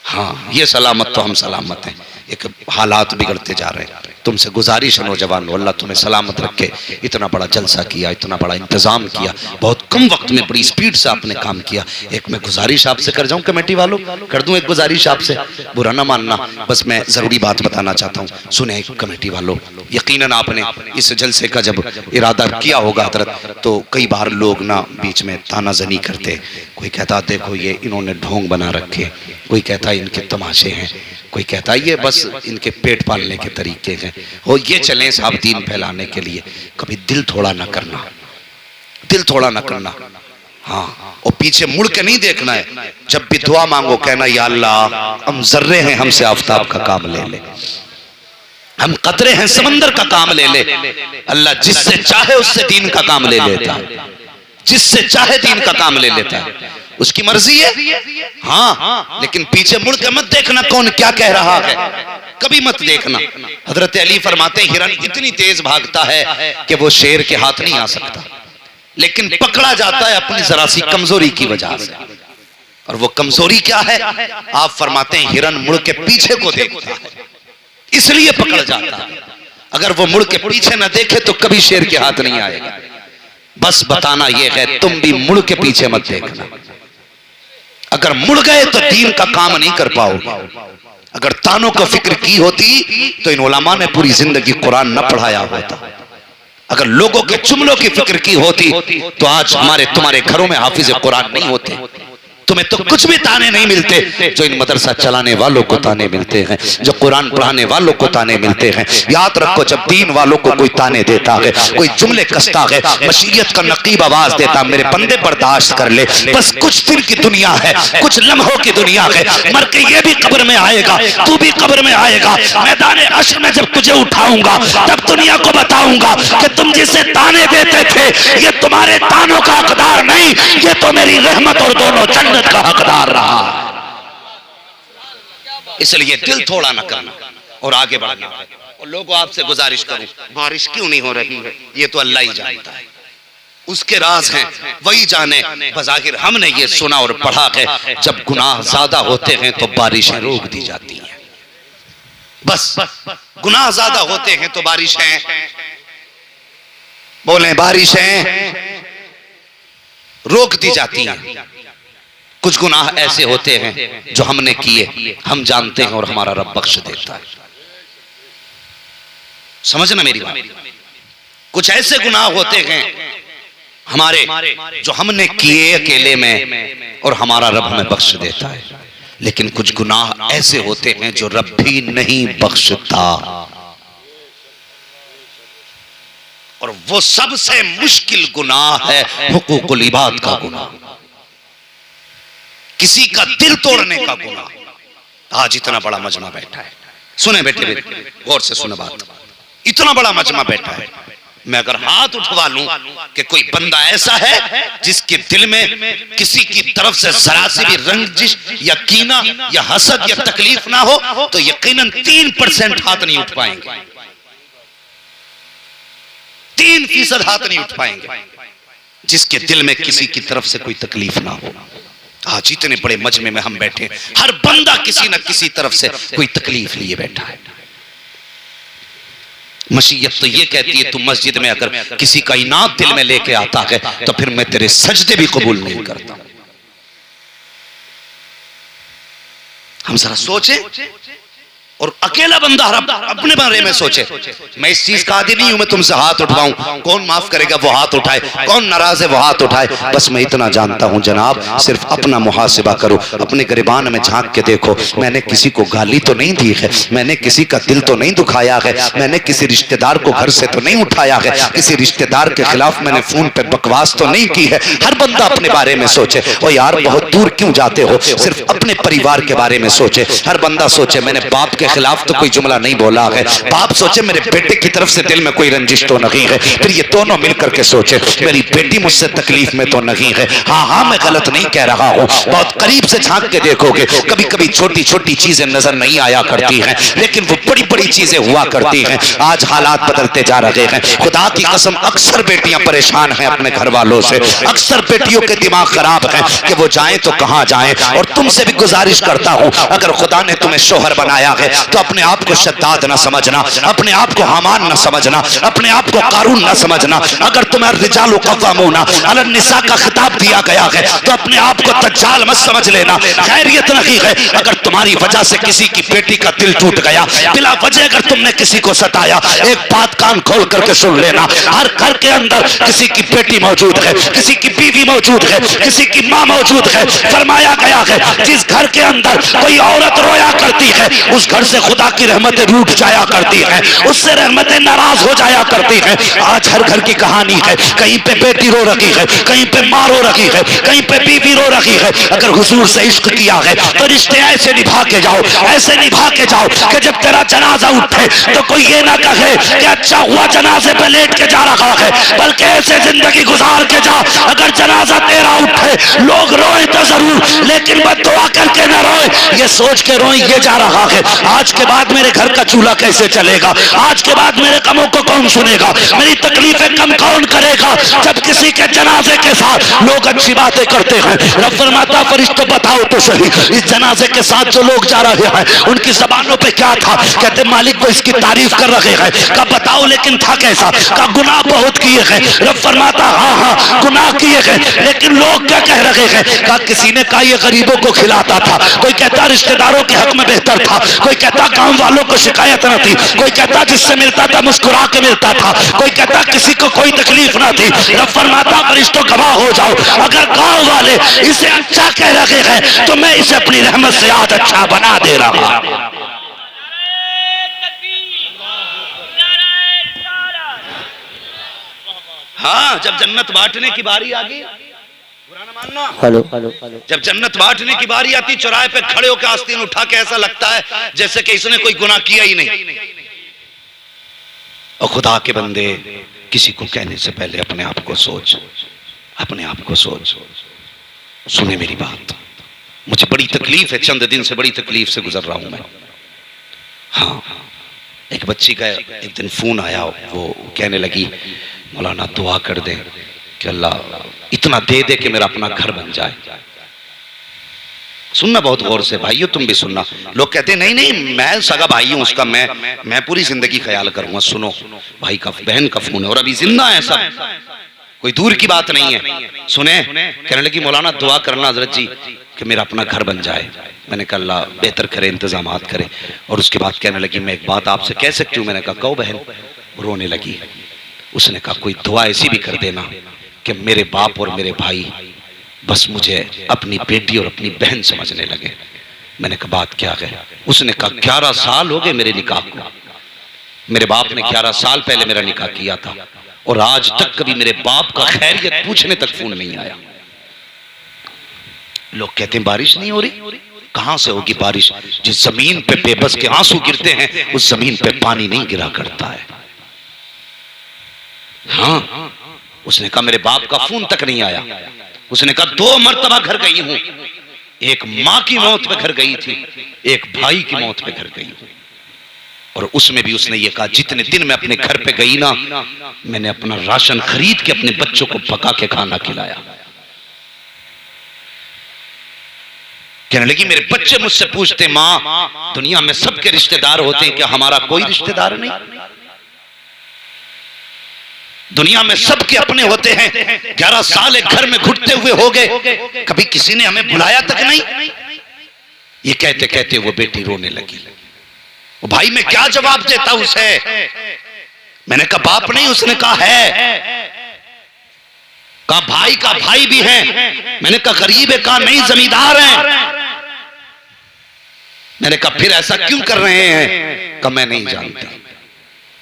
हाँ, ये सलामत तो हम सलामत हैं। एक हालात बिगड़ते जा रहे हैं, तुमसे गुजारिश है नौजवानों, अल्लाह तुम्हें सलामत रखे। इतना बड़ा जलसा किया, इतना बड़ा इंतजाम किया, बहुत कम वक्त में बड़ी स्पीड से आपने काम किया। एक मैं गुजारिश आपसे कर जाऊं कमेटी वालों, कर दूं एक गुजारिश आपसे, बुरा ना मानना, बस मैं ज़रूरी बात बताना चाहता हूँ। सुने कमेटी वालों, यकीनन आपने इस जलसे का जब इरादा किया होगा हजरत, तो कई बार लोग ना बीच में तानाजनी करते। कोई कहता देखो ये इन्होंने ढोंग बना रखे, कोई कहता इनके तमाशे हैं, कोई कहता है ये बस इनके पेट पालने के तरीके हैं, हो ये चलें साहब दीन फैलाने के लिए। कभी दिल थोड़ा ना करना, दिल थोड़ा ना करना। हाँ, और पीछे मुड़ के नहीं देखना है। जब भी दुआ मांगो कहना या अल्लाह हम जर्रे हैं, हमसे आफताब का काम ले ले, हम कतरे हैं समंदर का काम ले ले। अल्लाह जिससे चाहे उससे दीन का काम ले लेता है, जिससे चाहे दीन का काम ले लेता है, उसकी मर्जी है। हाँ, लेकिन पीछे मुड़ के मत देखना कौन क्या कह रहा है, कभी मत देखना। हजरत अली फरमाते हैं हिरन इतनी तेज भागता है कि वो शेर के हाथ नहीं आ सकता, लेकिन पकड़ा जाता है अपनी जरा सी कमजोरी की वजह से। और वो कमजोरी क्या है? आप फरमाते हैं हिरन मुड़ के पीछे को देखता है, इसलिए पकड़ जाता है। अगर वो मुड़ के पीछे न देखे तो कभी शेर के हाथ नहीं आएगा। बस बताना यह है तुम भी मुड़ के पीछे मत देखना। अगर मुड़ गए तो दीन का काम नहीं कर पाओगे। अगर तानों को फिक्र की होती तो इन उलमा ने पूरी जिंदगी कुरान न पढ़ाया होता। अगर लोगों के जुमलों की फिक्र की होती तो आज हमारे तुम्हारे घरों में हाफिज कुरान नहीं होते। तुम्हें तो कुछ भी ताने नहीं मिलते जो इन मदरसा चलाने वालों को ताने मिलते हैं, जो कुरान पढ़ाने वालों को ताने मिलते हैं। याद रखो, जब दीन वालों को कोई ताने देता है, कोई जुमले कसता है, मशीयत का नकीब आवाज देता, मेरे बंदे बर्दाश्त कर ले, बस कुछ दिन की दुनिया है, कुछ लम्हों की दुनिया है, मर के ये भी कब्र में आएगा, तू भी कब्र में आएगा। मैदान हश्र में जब तुझे उठाऊंगा तब दुनिया को बताऊंगा कि तुम जिसे ताने देते थे ये तुम्हारे तानों का हकदार नहीं, ये तो मेरी रहमत और दोनों जन्नत का हकदार रहा। इसलिए दिल थोड़ा न करना और आगे बढ़ना। और लोगों आपसे गुजारिश करूं, बारिश क्यों नहीं हो रही है ये तो अल्लाह ही जानता है, उसके राज हैं, वही जाने। बज़ाहिर हमने ये सुना और पढ़ा है जब गुनाह ज्यादा होते हैं तो बारिशें रोक दी जाती हैं। बस गुनाह ज्यादा होते हैं तो बारिशें, बोले बारिशें रोक दी जाती हैं। कुछ गुनाह ऐसे होते हैं जो हमने किए, हम जानते हैं और हमारा रब बख्श देता है। समझना मेरी बात। कुछ ऐसे गुनाह होते हैं हमारे जो हमने किए अकेले में और हमारा रब हमें बख्श देता है, लेकिन कुछ गुनाह ऐसे होते हैं जो रब भी नहीं बख्शता। और वो सबसे मुश्किल गुनाह है हुकूकुल इबाद का गुनाह, किसी का दिल तोड़ने का गुनाह। आज इतना बड़ा मजमा बैठा है, सुने बेटे गौर से सुने बात, इतना बड़ा मजमा बैठा है। मैं अगर हाथ उठवा लूं कि कोई बंदा ऐसा है जिसके दिल में किसी की तरफ से जरा सी भी रंजिश या कीना या हसद या तकलीफ ना हो तो यकीनन 3% हाथ नहीं उठ पाएंगे, 3% हाथ नहीं उठ पाएंगे जिसके दिल में किसी की तरफ से कोई तकलीफ ना हो। आज इतने बड़े मजमे में हम बैठे, हर बंदा किसी न किसी तरफ से कोई तकलीफ लिए बैठा है। मशीयत तो ये कहती है तू मस्जिद में अगर किसी का इनाम दिल में लेके आता है तो फिर मैं तेरे सजदे भी कबूल नहीं करता। हम जरा सोचे और अकेला बंदा अपने बारे में सोचे। मैं इस चीज का आदी नहीं हूं मैं तुमसे हाथ उठवाऊं, कौन माफ करेगा वो हाथ उठाए, कौन नाराज है वो हाथ उठाए। बस मैं इतना जानता हूं जनाब, सिर्फ अपना मुहासिबा करो, अपने गिरबान में झांक के देखो। मैंने किसी को गाली तो नहीं दी है, मैंने किसी का दिल तो नहीं दुखाया है, मैंने किसी रिश्तेदार को घर से तो नहीं उठाया है, किसी रिश्तेदार के खिलाफ मैंने फोन पे बकवास तो नहीं की है। हर बंदा अपने बारे में सोचे। ओ यार बहुत दूर क्यों जाते हो, सिर्फ अपने परिवार के बारे में सोचे। हर बंदा सोचे मैंने बाप के खिलाफ तो कोई जुमला नहीं बोला है, बाप सोचे मेरे बेटे की तरफ से दिल में कोई रंजिश तो नहीं है, फिर ये दोनों मिलकर के सोचे मेरी बेटी मुझसे तकलीफ में तो नहीं है। हाँ मैं गलत नहीं कह रहा हूँ, बहुत करीब से झांक के देखोगे कभी कभी छोटी छोटी चीजें नजर नहीं आया करती हैं, लेकिन वो बड़ी बड़ी चीजें हुआ करती हैं। आज हालात बदलते जा रहे हैं, खुदा की कसम अक्सर बेटियां परेशान हैं अपने घर वालों से, अक्सर बेटियों के दिमाग खराब है कि वो जाएं तो कहां जाएं। और तुमसे भी गुजारिश करता हूं अगर खुदा ने तुम्हें शोहर बनाया है तो अपने आप को शद्दाद न समझना, अपने आप को हामान न समझना, अपने आप को कारून न समझना। अगर तुम्हें रिजालु कव्वामूना अलन निसा का खिताब दिया गया है तो अपने आप को दज्जाल मत समझ लेना। खैरियत नहीं है अगर तुम्हारी वजह से किसी की बेटी का दिल टूट गया, बिला वजह अगर तुमने किसी को सताया, एक बात कान खोल करके सुन लेना, हर घर के अंदर किसी की बेटी मौजूद है, किसी की बीवी मौजूद है, किसी की माँ मौजूद है। फरमाया गया है जिस घर के अंदर कोई औरत रोया करती है उस घर से खुदा की रहमतें रूठ जाया करती है, उससे रहमतें नाराज हो जाया करती है। आज हर घर की कहानी है, कहीं पे बेटी रो रही है, कहीं पे माँ रो रही है, कहीं पे बीवी रो रही है। अगर हुजूर से इश्क किया है तो रिश्ते ऐसे निभा के जाओ, ऐसे निभा के जाओ कि जब तेरा जनाजा उठे तो कोई ये ना कहे कि अच्छा हुआ जनाजे पे लेट के जा रहा है, बल्कि ऐसे जिंदगी गुजार के जा अगर जनाजा तेरा उठे लोग रोए तो जरूर लेकिन बद्दुआ करके ना रोए, ये सोच के रोए ये जा रहा है आज के बाद मेरे घर का चूल्हा कैसे चलेगा, आज के बाद मेरे कमों को कौन सुनेगा, मेरी तकलीफें कम कौन करेगा। जब किसी के जनाजे के साथ लोग अच्छी बातें करते हैं, रब फरमाता फरिश्तों बताओ तो सही इस जनाजे के साथ जो लोग जा रहे हैं उनकी जबानों पे क्या था। कहते मालिक वो इसकी तारीफ कर रहे हैं। का बताओ लेकिन था कैसा, का गुनाह बहुत किए हैं। रब फरमाता हाँ हाँ गुनाह किए हैं लेकिन लोग क्या कह रहे हैं। का किसी ने कहा ये गरीबों को खिलाता था, कोई कहता रिश्तेदारों के हक में बेहतर था, कोई कहता गांव वालों को शिकायत न थी, कोई कहता जिससे मिलता था मुस्कुरा के मिलता था, कोई कहता किसी को कोई तकलीफ ना थी। रब फरमाता फरिश्तों गवाह हो जाओ अगर गांव वाले इसे अच्छा कह रहे हैं तो मैं इसे अपनी रहमत से आज अच्छा बना दे रहा हूं। हाँ जब जन्नत बांटने की बारी आ गई, हेलो, जब जन्नत बांटने की बारी आती चौराहे पे खड़े होकर आस्तीन उठा के ऐसा लगता है जैसे कि इसने कोई गुनाह किया ही नहीं। और खुदा के बंदे किसी को कहने से पहले अपने आप को सोच, अपने आप को सोच। सुने मेरी बात, मुझे बड़ी तकलीफ है, चंद दिन से बड़ी तकलीफ से गुजर रहा हूं मैं। हाँ एक बच्ची का एक दिन फोन आया, वो कहने लगी मौलाना दुआ कर दे कि अल्लाह इतना दे दे कि मेरा अपना घर बन जाए। सुनना बहुत गौर से भाइयों, तुम भी सुनना। लोग कहते हैं नहीं नहीं मैं सगा भाई हूं उसका, मैं पूरी जिंदगी ख्याल करूंगा। सुनो भाई का बहन का फोन है और अभी जिंदा है सब, कोई दूर की बात नहीं है। सुने कहने लगी मौलाना दुआ करना हजरत जी कि मेरा अपना घर बन जाए। मैंने कहा अल्लाह बेहतर करे, इंतजामात करे। और उसके बाद कहने लगी मैं एक बात आपसे कह सकती हूँ। मैंने कहा कहो बहन। रोने लगी। उसने कहा कोई दुआ ऐसी भी कर देना कि मेरे बाप और मेरे भाई बस मुझे अपनी बेटी और अपनी बहन समझने लगे। मैंने कहा बात क्या है। उसने कहा 11 साल हो गए मेरे निकाह को, मेरे बाप ने 11 साल पहले मेरा निकाह किया था और आज तक कभी मेरे बाप का खैरियत पूछने तक फोन नहीं आया। लोग कहते हैं बारिश नहीं हो रही, कहां से होगी बारिश। जिस जमीन पे बेबस के आंसू गिरते हैं उस जमीन पे पानी नहीं गिरा करता है। हाँ उसने कहा मेरे बाप का फोन तक नहीं आया। उसने कहा 2 मरतबा घर गई हूं, एक मां की मौत पे घर गई थी, एक भाई की मौत पे घर गई हूं। और उसमें भी उसने ये कहा जितने दिन मैं अपने घर पे गई ना मैंने अपना राशन खरीद के अपने बच्चों को पका के खाना खिलाया। कहने लगी मेरे बच्चे मुझसे पूछते मां दुनिया में सबके रिश्तेदार होते हैं, क्या हमारा कोई रिश्तेदार नहीं? दुनिया में सबके अपने होते हैं। 11 साल एक घर में घुटते हुए हो गए, कभी किसी ने हमें बुलाया तक नहीं। ये कहते कहते वो बेटी रोने लगी। वो भाई मैं क्या जवाब देता उसे। मैंने कहा बाप नहीं, उसने कहा है। कहा भाई का भाई भी है। मैंने कहा गरीब है, कहा नहीं जमींदार है। मैंने कहा फिर ऐसा क्यों कर रहे हैं? कहा मैं नहीं जानता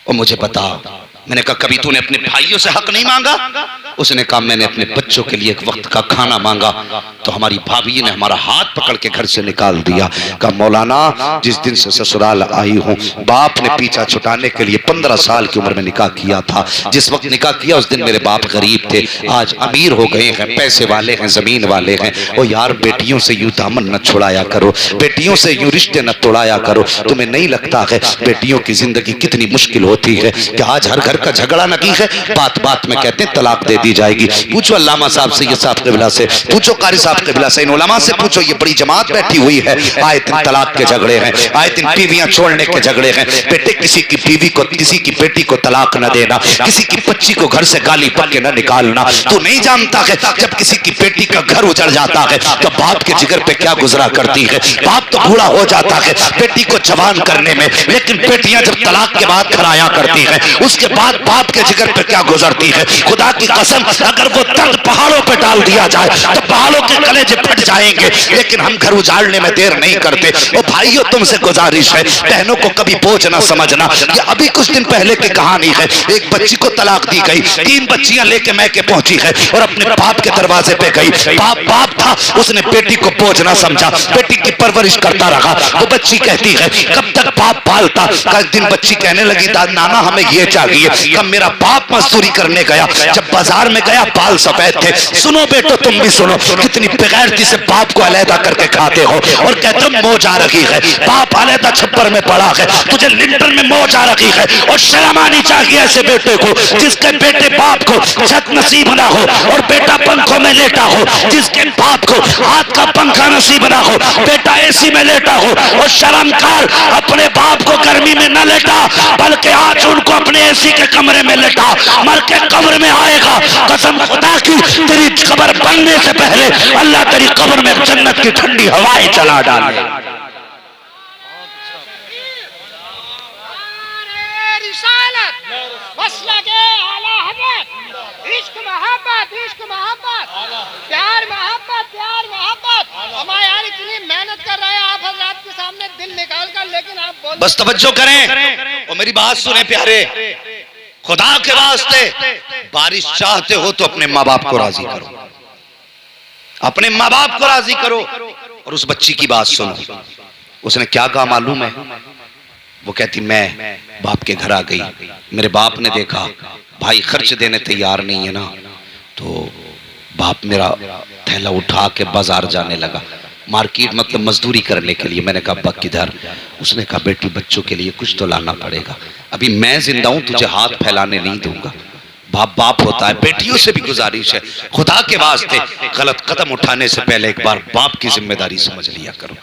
और मुझे बता। मैंने कहा कभी तूने अपने भाइयों से हक नहीं मांगा? उसने कहा मैंने अपने बच्चों के लिए एक वक्त का खाना मांगा तो हमारी भाभी ने हमारा हाथ पकड़ के घर से निकाल दिया। कहा मौलाना जिस दिन से ससुराल आई हूँ बाप ने पीछा छुटाने के लिए 15 साल की उम्र में निकाह किया था। जिस वक्त निकाह किया उस दिन मेरे बाप गरीब थे, आज अमीर हो गए हैं, पैसे वाले हैं, जमीन वाले हैं। ओ यार बेटियों से यूं दामन न छुड़ाया करो, बेटियों से यूं रिश्ते न तोड़ाया करो। तुम्हें नहीं लगता है बेटियों की जिंदगी कितनी मुश्किल होती है कि आज हर घर घर का झगड़ा न की है, बात बात में कहते हैं तलाक दे दी जाएगी। पूछो अल्लामा साहब से, ये साहब क़िबला से पूछो, कारी साहब क़िबला से, इन उलमा से पूछो। ये बड़ी जमात बैठी हुई है, आए दिन तलाक के झगड़े हैं, आए दिन बीवियां छोड़ने के झगड़े हैं। बेटे किसी की बीवी को, किसी की बेटी को तलाक न देना, किसी की बच्ची को घर से गाली पक के न निकालना। तू नहीं जानता है जब किसी की बेटी का घर उजड़ जाता है तो बाप के जिगर पे क्या गुजरा करती है। बाप तो बूढ़ा हो जाता है बेटी को जवान करने में, लेकिन बेटियां जब तलाक के बाद घर आया करती है उसके बाद बाप के जिगर पे क्या गुजरती है। खुदा की कसम, अगर वो दर्द पहाड़ों पे डाल दिया जाए तो पहाड़ों के कलेजे फट जाएंगे। लेकिन हम घर उजाड़ने में देर नहीं करते। ओ भाइयों, तुमसे गुजारिश है, बहनों को कभी बोझ ना समझना। ये अभी कुछ दिन पहले की कहानी है। एक बच्ची को तलाक दी गई, 3 बच्चियां लेके मैके पहुंची है और अपने बाप के दरवाजे पे गई। बाप था, उसने बेटी को बोझ ना समझा, बेटी की परवरिश करता रहा। वो बच्ची कहती है कब तक बाप पालता। एक दिन बच्ची कहने लगी नाना हमें ये चाहिए। कब मेरा बाप मजदूरी करने गया, जब बाजार में गया बाल सफेद थे। सुनो बेटो, तुम भी सुनो, कितनी बेगैरती से बाप को अलहदा करके खाते हो और कहते हो मौज आ रखी है। बाप अलहदा छप्पर में पड़ा है, तुझे लिंटर में मौज आ रखी है। और शर्म आनी चाहिए ऐसे बेटे को जिसके बेटे बाप को छत नसीब ना हो और बेटा पंखों में लेटा हो, जिसके बाप को हाथ का पंखा नसीब ना हो, बेटा एसी में लेटा हो। और शर्मकार अपने बाप को गर्मी में न लेटा, बल्कि आज उनको अपने एसी के कमरे में लेटा, मर के कब्र में आएगा। कसम खुदा की, तेरी कब्र बनने से पहले अल्लाह तेरी कब्र में जन्नत की ठंडी हवाएं चला डाले। इश्क मोहब्बत, प्यार मोहब्बत, प्यार मोहब्बत। हमारे यार इतनी मेहनत कर रहे हैं आप हज़रात के सामने दिल निकाल कर, लेकिन आप बोल बस तवज्जो करें और मेरी बात सुने प्यारे। खुदा के वास्ते बारिश चाहते हो तो अपने माँ बाप को राजी करो, अपने माँ बाप को राजी करो। और उस बच्ची की बात सुनो, उसने क्या कहा मालूम है? वो कहती मैं बाप के घर आ गई, मेरे बाप ने देखा भाई खर्च देने तैयार नहीं है ना, तो बाप मेरा थैला उठा के बाजार जाने लगा, मार्केट मतलब मजदूरी करने के लिए। मैंने कहा अब्बा किधर? उसने कहा बेटी बच्चों के लिए कुछ तो लाना पड़ेगा, अभी मैं जिंदा हूं, तुझे हाथ फैलाने नहीं दूंगा। बाप बाप होता है। बेटियों से भी गुजारिश है, खुदा के वास्ते गलत कदम उठाने से पहले एक बार बाप की जिम्मेदारी समझ लिया करो,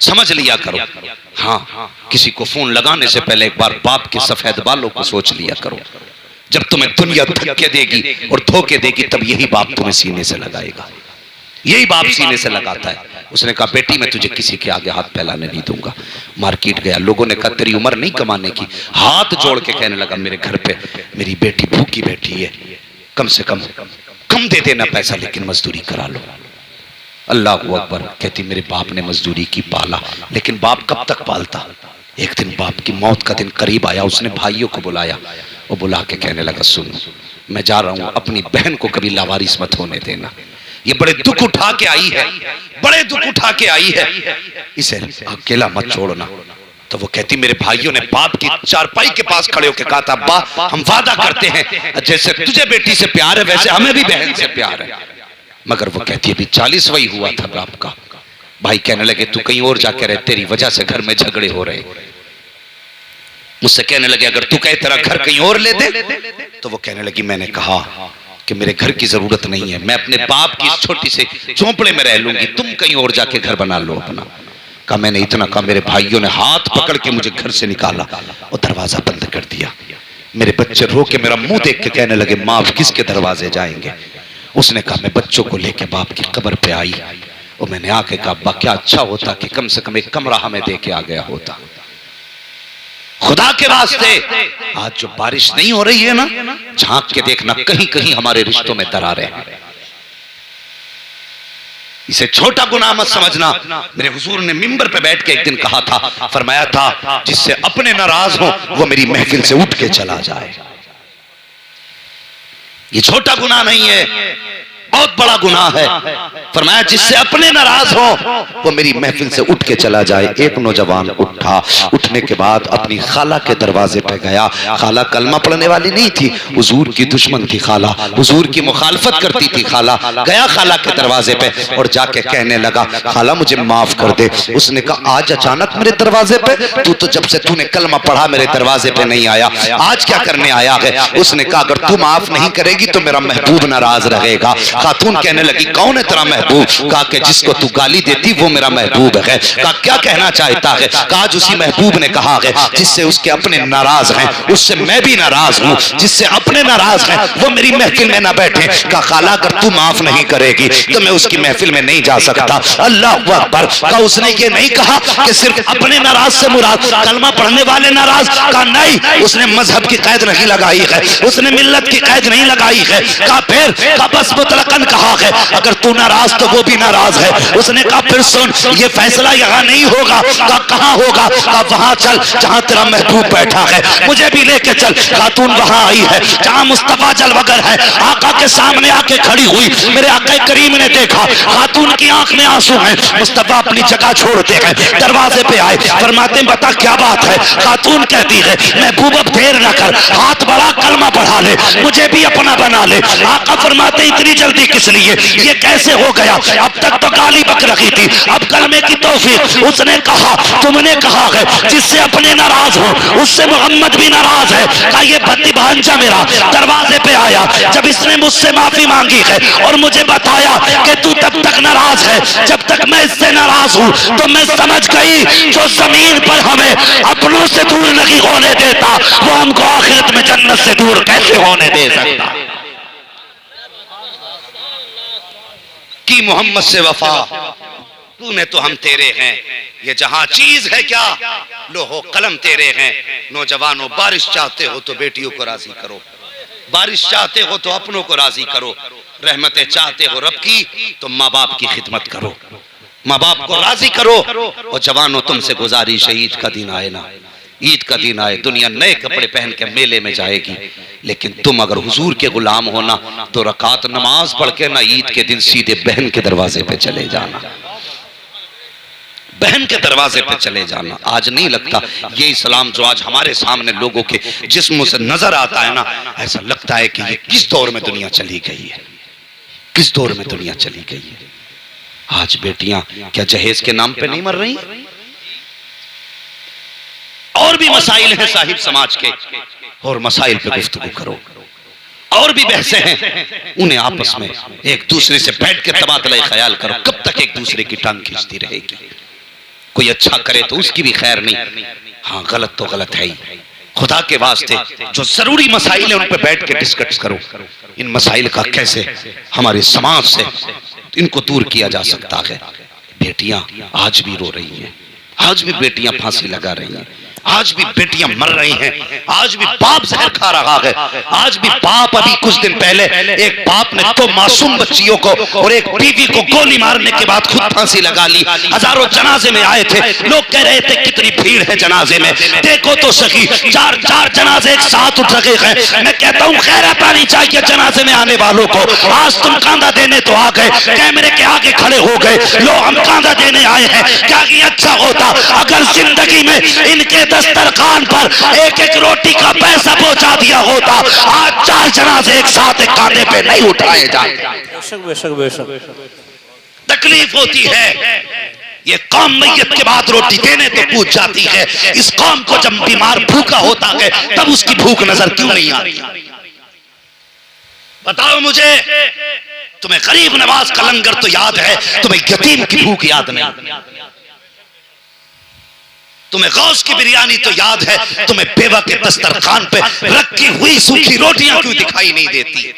समझ लिया करो। हाँ, किसी को फोन लगाने से पहले एक बार बाप के सफेद बालों को सोच लिया करो। जब तुम्हें दुनिया धक्के देगी और धोखे देगी तब यही बाप तुम्हें सीने से लगाएगा, यही बाप सीने से लगाता है। उसने कहा बेटी मैं तुझे किसी के आगे हाथ फैलाने नहीं दूंगा। मार्केट गया, लोगों ने कहा तेरी उम्र नहीं कमाने की, हाथ जोड़ के कहने लगा मेरे घर पे मेरी बेटी भूखी बैठी है, कम से कम दे देना पैसा, लेकिन मजदूरी करा लो। अल्लाह अकबर। कहती मेरे बाप ने मजदूरी की, पाला, लेकिन बाप कब तक पालता? एक दिन बाप की मौत का दिन करीब आया, उसने भाइयों को बुलाया, वो बुला के कहने लगा सुन मैं जा रहा हूं, अपनी बहन को कभी लावारिस मत होने देना, ये बड़े दुख उठा के आई है, बड़े दुख उठा के आई है, इसे अकेला मत छोड़ना। तो वो कहती मेरे भाइयों ने बाप की चारपाई के पास खड़े होकर कहा था अब्बा हम वादा करते हैं जैसे तुझे बेटी से प्यार है वैसे हमें भी बहन से प्यार है। मगर वो कहती अभी 40वां हुआ था बाप का। भाई कहने लगे तू कहीं और जाके रहे, तेरी वजह से घर में झगड़े हो रहे। मुझसे कहने लगे अगर तू कहे तेरा घर कहीं और ले दे, तो वो कहने लगी मैंने कहा कि मेरे घर की जरूरत नहीं है, मैं अपने बाप की छोटी से झोंपड़े में रह लूंगी, तुम कहीं और जाके घर बना लो अपना। कहा मैंने इतना कहा, मेरे भाइयों ने हाथ पकड़ के मुझे घर से निकाला और दरवाजा बंद कर दिया। मेरे बच्चे रो के मेरा मुंह देख के कहने लगे माँ किसके दरवाजे जाएंगे। उसने कहा मैं बच्चों को लेके बाप की कब्र पे आई और मैंने आके कहा अब्बा क्या अच्छा होता कि कम से कम एक कमरा हमें दे के आ गया होता। खुदा के वास्ते आज जो बारिश नहीं हो रही है ना, झांक के देखना कहीं कहीं हमारे रिश्तों में दरारें हैं। इसे छोटा गुनाह मत समझना। मेरे हुजूर ने मिंबर पे बैठ के एक दिन कहा था, फरमाया था जिससे अपने नाराज हो वो मेरी महफिल से उठ के चला जाए। ये छोटा गुनाह नहीं है। बहुत बड़ा गुनाह है। फरमाया जिससे अपने नाराज हो वो मेरी महफिल से उठ के चला जाए। एक नौजवान उठा, उठने के बाद अपनी खाला के दरवाजे पे गया। खाला कलमा पढ़ने वाली नहीं थी, हुजूर की दुश्मन थी खाला, हुजूर की मुखालफत करती थी खाला। गया खाला के दरवाजे पे और जाके कहने लगा खाला मुझे माफ कर दे। उसने कहा आज अचानक मेरे दरवाजे पे? तू तो जब से तूने कलमा पढ़ा मेरे दरवाजे पे नहीं आया, आज क्या करने आया है? उसने कहा अगर तू माफ नहीं करेगी तो मेरा महबूब नाराज रहेगा। खातून कहने लगी कौन है तेरा महबूब? कहा कि जिसको तू गाली देती वो मेरा महबूब है। कहा क्या कहना चाहता है? कहा आज उसी महबूब ने कहा है जिससे उसके अपने नाराज हैं उससे मैं भी नाराज हूँ, जिससे अपने नाराज हैं वो मेरी महफिल में ना बैठे। कहा खाला अगर तू माफ नहीं करेगी तो मैं उसकी महफिल में नहीं जा सकता। अल्लाह अकबर। कहा उसने ये नहीं कहा कि सिर्फ अपने नाराज से मुराद कलमा पढ़ने वाले नाराज? कहा नहीं, उसने मजहब की कैद नहीं लगाई है, उसने मिल्लत की कैद नहीं लगाई है। कहा फिर? कहा बस मुतलकन कहा है अगर तू नाराज तो वो भी नाराज है। उसने कहा फिर सुन ये फैसला यहाँ नहीं होगा। कहा कहाँ होगा? कहा वहां चल जहाँ तेरा महबूब बैठा है, मुझे भी लेके चल। खातून वहां आई है जहाँ मुस्तफा जलवगर है, आका के सामने आके खड़ी हुई। मेरे आका करीम ने देखा खातून की आंख में आंसू हैं। मुस्तफा अपनी जगह छोड़ते हैं, दरवाजे पे आए, फरमाते हैं बता क्या बात है? खातून कहती है महबूब अब देर न कर, हाथ बढ़ा कलमा पढ़ा ले, मुझे भी अपना बना ले। आका फरमाते इतनी जल्दी किस लिए? ये कैसे हो गया? अब तक तो गाली बक रखी थी, अब कलमे की तौफीक। उसने कहा तुमने कहा है जिससे अपने नाराज हो उससे मोहम्मद भी नाराज है। कहा ये भत्ती भांजा मेरा दरवाजे पे आया, जब इसने मुझसे माफी मांगी है और मुझे बताया कि तू तब तक नाराज है जब तक मैं इससे नाराज हूं, तो मैं समझ गई जो जमीन पर हमें अपनों से दूर नहीं होने देता वो हमको आखिरत में जन्नत से दूर कैसे होने दे सकता। की मोहम्मद से वफा तूने तो हम तेरे हैं, ये जहां चीज है क्या लोहो कलम तेरे हैं। नौजवानों बारिश चाहते हो तो बेटियों को राजी करो, बारिश चाहते हो तो अपनों को राजी करो, रहमतें चाहते हो रब की तो माँ बाप की खिदमत करो, माँ बाप को राजी करो। और जवानों तुमसे गुजारिश है ईद का दिन आए ना, ईद का दिन आए, दुनिया नए कपड़े पहन के मेले में जाएगी, लेकिन तुम अगर हुजूर के गुलाम होना तो रकात नमाज पढ़ के ना ईद के दिन सीधे बहन के दरवाजे पे चले जाना, बहन के दरवाजे पे चले जाना। आज नहीं लगता ये इस्लाम जो आज हमारे सामने लोगों के जिस्मों से नजर आता है ना, ऐसा लगता है कि ये किस दौर में दुनिया चली गई है, किस दौर में दुनिया चली गई है। आज बेटियां क्या जहेज के नाम पे नहीं मर रही? और भी मसाइल हैं साहिब समाज के, और मसाइल पे गुफ्तगू करो, और भी बहसें हैं, उन्हें आपस में एक दूसरे से बैठ के तबादला ख्याल करो। कब तक एक दूसरे की टांग खींचती रहेगी? कोई अच्छा करे तो उसकी भी खैर नहीं, हाँ गलत तो गलत है ही। खुदा के वास्ते जो जरूरी मसाइल है उन पे बैठ के डिस्कस करो, इन मसाइल का कैसे हमारे समाज से इनको दूर किया जा सकता है। बेटियां आज भी रो रही हैं, आज भी बेटियां फांसी लगा रही हैं, आज भी बेटियां मर रही हैं, आज भी बाप जहर खा रहा है, आज भी बाप, अभी कुछ दिन पहले एक बाप ने तो मासूम बच्चियों को और एक बीवी को गोली मारने के बाद खुद फांसी लगा ली। हजारों जनाजे में आए थे, लोग कह रहे थे कितनी भीड़ है जनाजे में, देखो तो सही, चार चार जनाजे एक साथ उठ रहे हैं। मैं कहता हूँ खैरत आनी चाहिए जनाजे में आने वालों को। आज तुम कांधा देने तो आ गए, कैमरे के आगे खड़े हो गए, लो हम कांधा देने आए हैं। क्या अच्छा होता अगर जिंदगी में इनके दस्तरखान पर एक एक रोटी का पैसा पहुंचा दिया होता, आज चार जनाजे एक साथ एक कांधे पे नहीं उठाए जाते। बेशक बेशक बेशक तकलीफ होती है, ये कौम मैयत के बाद रोटी देने तो पूछ जाती है, इस कौम को जब बीमार भूखा होता है तब उसकी भूख नजर क्यों नहीं आती? बताओ मुझे, तुम्हें गरीब नवाज का लंगर तो याद है, तुम्हें यतीम की भूख याद नहीं। तुम्हें गौस की बिरयानी तो याद है, तुम्हें बेवा के दस्तरखान पे रखी हुई सूखी रोटियां क्यों दिखाई नहीं देती?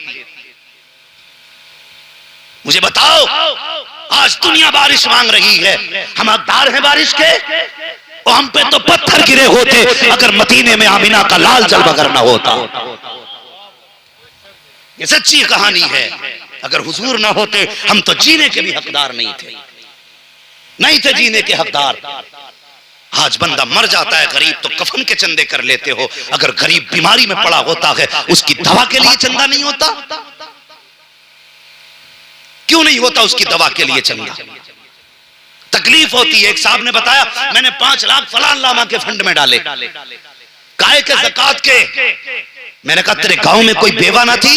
मुझे बताओ, आज दुनिया बारिश मांग रही है, हम हकदार हैं बारिश के? और हम पे तो पत्थर गिरे होते अगर मदीने में आमिना का लाल जलवगर ना होता। ये सच्ची कहानी है, अगर हुजूर ना होते हम तो जीने के भी हकदार नहीं थे, नहीं थे जीने के हकदार। आज बंदा मर जाता है गरीब तो कफन के चंदे कर लेते हो, अगर गरीब बीमारी में पड़ा होता है उसकी दवा के लिए चंदा नहीं होता। क्यों नहीं होता उसकी दवा के लिए चंदा? तकलीफ होती है। एक साहब ने बताया मैंने 5 लाख फलान लामा के फंड में डाले, काय के ज़कात के। मैंने कहा तेरे गांव में कोई बेवा ना थी,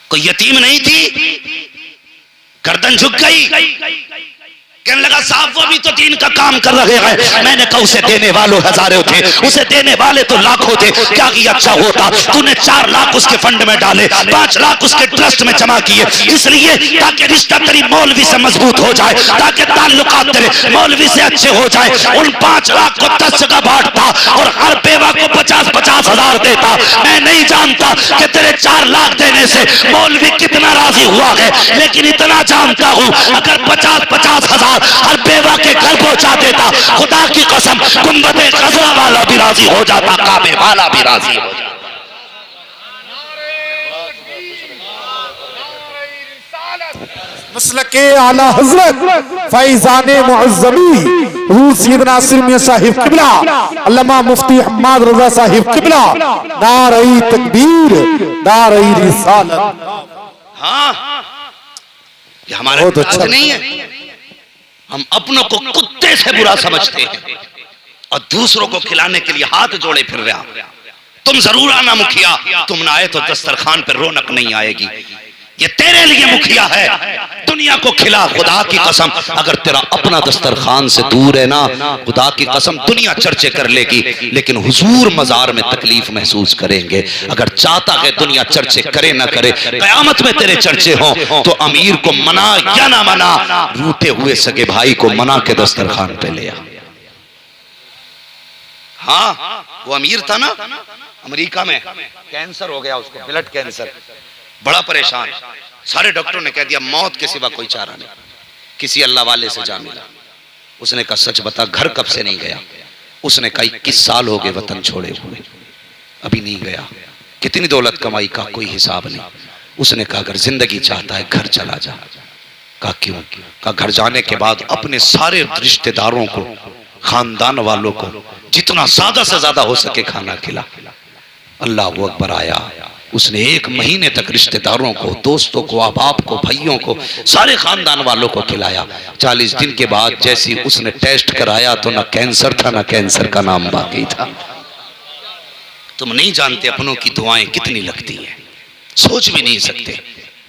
कोई यतीम नहीं थी? गर्दन झुक गई। कहने लगा साहब वो भी तो दीन का काम कर रहे हैं। मैंने कहा उसे देने वालों हजारों थे, उसे देने वाले तो लाखों थे। क्या किया अच्छा होता तूने 4 लाख उसके फंड में डाले, 5 लाख उसके ट्रस्ट में जमा किए, इसलिए ताकि रिश्ता तेरी मौलवी से मजबूत हो जाए, ताकि ताल्लुकात तेरे मौलवी से अच्छे हो जाए। उन 5 लाख को 10 जगह बांटता और हर बेवा को 50-50 हजार देता। मैं नहीं जानता कि तेरे 4 लाख देने से मौलवी कितना राजी हुआ है, लेकिन इतना जानता हूं अगर 50-50 हजार हर बेवा के घर पहुंचा देता, खुदा की कसम गुंबदे खजरा वाला भी राजी हो जाता, काबे वाला भी राजी हो जाता। मसलके आला हजरत फैजान मुअज़्ज़मी रूह सैयद नासिर मियां साहिब किबला, अल्लामा मुफ्ती हम्माद रजा साहिब किबला, नारे तकबीर, नारे रिसालत। हाँ, ये हमारा अच्छा नहीं है। हम अपनों को कुत्ते से बुरा समझते हैं और दूसरों को खिलाने के लिए हाथ जोड़े फिर रहा। तुम जरूर आना मुखिया, तुम ना आए तो दस्तरखान पर रौनक नहीं आएगी। ये तेरे लिए मुखिया है, दुनिया को खिला। खुदा की कसम अगर तेरा अपना दस्तरखान से दूर है ना, खुदा की कसम दुनिया चर्चे कर लेगी, लेकिन हुजूर मजार में तकलीफ महसूस करेंगे। अगर चाहता है दुनिया चर्चे करे ना करे, कयामत में तेरे चर्चे हों, तो अमीर को मना या ना मना, रूठे हुए सगे भाई को मना के दस्तरखान पे ले आ। हाँ, वो अमीर था ना, अमेरिका में कैंसर हो गया उसको, ब्लड कैंसर, बड़ा परेशान। सारे डॉक्टरों ने कह दिया मौत के सिवा कोई चारा नहीं। किसी अल्लाह वाले से जा मिला, उसने कहा सच बता घर कब से नहीं गया? उसने कहा 21 साल हो गए वतन छोड़े हुए, अभी नहीं गया। कितनी दौलत कमाई का कोई हिसाब नहीं। उसने कहा अगर जिंदगी चाहता है घर चला जा। कहा क्यों? कहा घर जाने के बाद अपने सारे रिश्तेदारों को, खानदान वालों को जितना ज्यादा से ज्यादा हो सके खाना खिला। अल्लाह अकबर आया। उसने 1 महीने तक रिश्तेदारों को, दोस्तों को, अहबाब को, भाइयों को, सारे खानदान वालों को खिलाया। 40 दिन के बाद जैसी उसने टेस्ट कराया तो ना कैंसर था ना कैंसर का नाम बाकी था। तुम नहीं जानते अपनों की दुआएं कितनी लगती हैं, सोच भी नहीं सकते